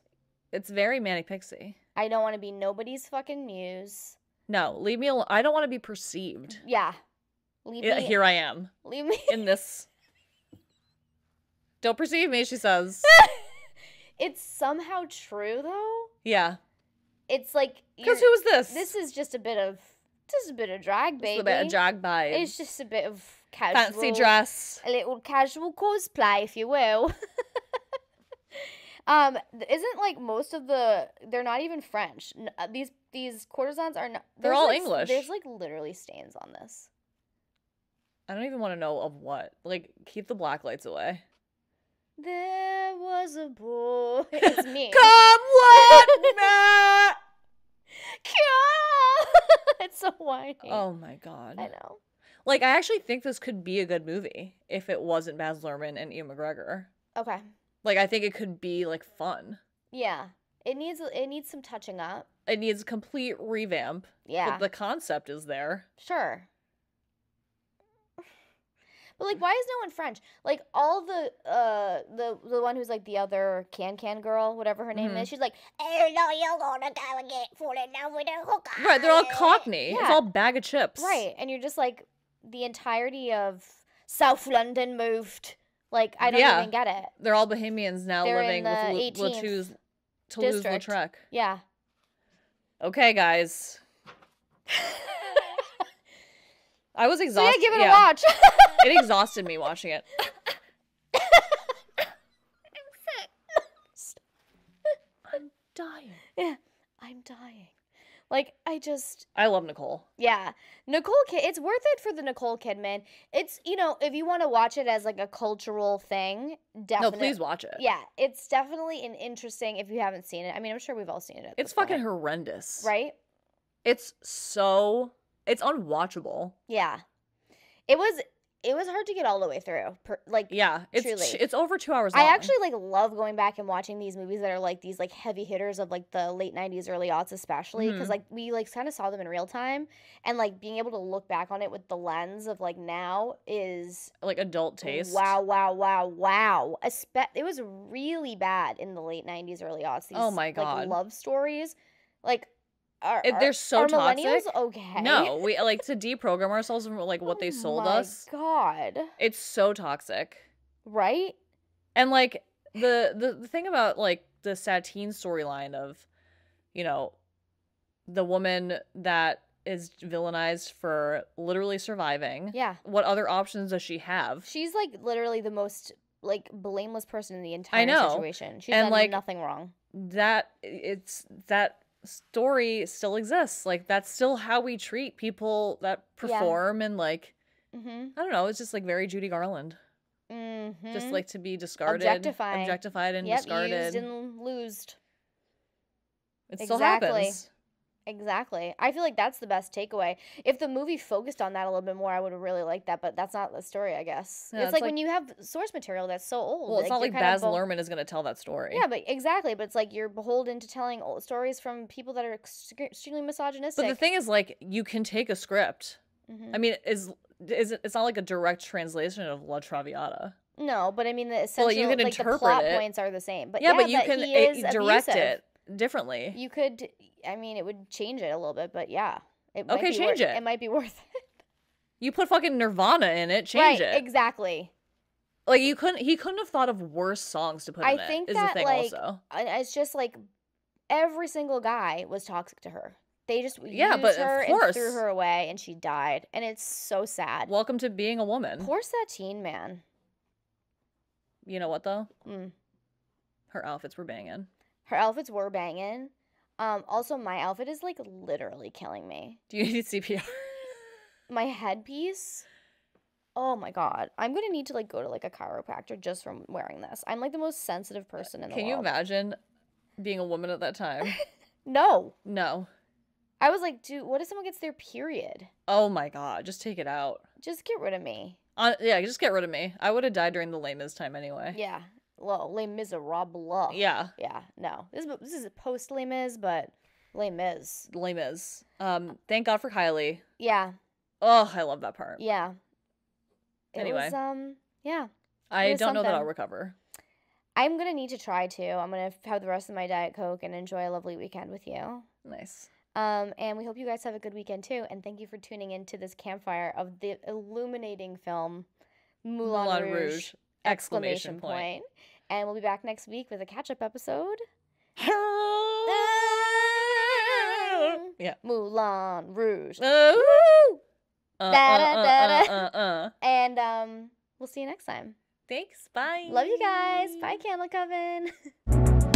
It's very Manic Pixie. I don't want to be nobody's fucking muse. No, leave me alone. I don't want to be perceived. Yeah. Here I am. Leave me. In this. Don't perceive me, she says. It's somehow true, though. Yeah. It's like... Because who is this? This is just a bit of drag, baby. Just a bit of drag vibe. It's just a bit of casual... Fancy dress. A little casual cosplay, if you will. Isn't like most of they're not even French. These courtesans are not... They're all like, English. There's like literally stains on this. I don't even want to know of what. Like, keep the black lights away. There was a boy. It's me. Come what may. It's so whiny. Oh my god. I know. Like, I actually think this could be a good movie if it wasn't Baz Luhrmann and Ewan McGregor. Okay. Like, I think it could be, like, fun. Yeah. It needs some touching up. It needs a complete revamp. Yeah. But the concept is there. Sure. But, like, why is no one French? Like, all the one who's, like, the other can girl, whatever her name is, she's like, oh, no, you're gonna go and get full in love with a hooker. Right, they're all Cockney. Yeah. It's all bag of chips. Right, and you're just, like, the entirety of South London moved. Like, I don't even get it. They're all Bohemians now They're living in with the 18th Toulouse-Lautrec. Yeah. Okay, guys. I was So exhausted. yeah, give it a watch. It exhausted me watching it. I'm dying. Yeah, I'm dying. Like, I love Nicole. Yeah. It's worth it for the Nicole Kidman. It's, you know, if you want to watch it as, like, a cultural thing, definitely. No, please watch it. Yeah, it's definitely an interesting, if you haven't seen it. I mean, I'm sure we've all seen it. It's fucking horrendous. Right? It's unwatchable. Yeah. It was hard to get all the way through. Yeah, truly. It's over 2 hours long. I actually, like, love going back and watching these movies that are, like, these, like, heavy hitters of, like, the late 90s, early aughts especially, because, like, we, like, kind of saw them in real time, and, like, being able to look back on it with the lens of, like, now is... like, adult taste. Wow. It was really bad in the late 90s, early aughts. These, Oh my God. Like, love stories. Like... They're so toxic. Millennials okay? No, we like to deprogram ourselves from like what they sold us. Oh my God. It's so toxic. Right? And like the thing about like the Satine storyline of, you know, the woman that is villainized for literally surviving. Yeah. What other options does she have? She's like literally the most like blameless person in the entire situation. She's done like, nothing wrong. That story still exists. Like, that's still how we treat people that perform and like I don't know, it's just like very Judy Garland. Just like to be discarded, objectified and discarded, used and loosed. It still happens. Exactly. I feel like that's the best takeaway. If the movie focused on that a little bit more, I would have really liked that, but that's not the story, I guess. Yeah, it's like when you have source material that's so old. Well, it's not like Baz Luhrmann is going to tell that story. Yeah, but exactly. But it's like you're beholden to telling old stories from people that are extremely misogynistic. But the thing is, like, you can take a script. I mean, it's not like a direct translation of La Traviata. No, but I mean, the essential, you can like, the interpret plot it. points are the same. But yeah, but you can direct abusive. it differently. You could, I mean, it would change it a little bit, but yeah. It might be worth it. You put fucking Nirvana in it, change it. Right, exactly. Like, he couldn't have thought of worse songs to put in it. I think is that, the thing like, also. It's just, like, every single guy was toxic to her. They just used her and threw her away, and she died. And it's so sad. Welcome to being a woman. Poor Satine, man. You know what, though? Her outfits were banging. Her outfits were banging. Also, my outfit is, like, literally killing me. Do you need CPR? My headpiece? Oh, my God. I'm going to need to, like, go to, like, a chiropractor just from wearing this. I'm, like, the most sensitive person in the world. Can you imagine being a woman at that time? No. I was like, dude, what if someone gets their period? Oh, my God. Just take it out. Just get rid of me. Yeah, just get rid of me. I would have died during the Les Mis time anyway. Yeah. Well, Les Miserables. Yeah. Yeah, no. This is post Les Mis, but Les Mis. Les Mis. Thank God for Kylie. Yeah. Oh, I love that part. Yeah. Anyway. Yeah. I don't know that I'll recover. I'm going to need to try to. I'm going to have the rest of my Diet Coke and enjoy a lovely weekend with you. Nice. And we hope you guys have a good weekend too. And thank you for tuning in to this campfire of the illuminating film Moulin Rouge! Exclamation point. And we'll be back next week with a catch-up episode. Yeah. Moulin Rouge. And we'll see you next time. Thanks. Bye. Love you guys. Bye, Candle Coven.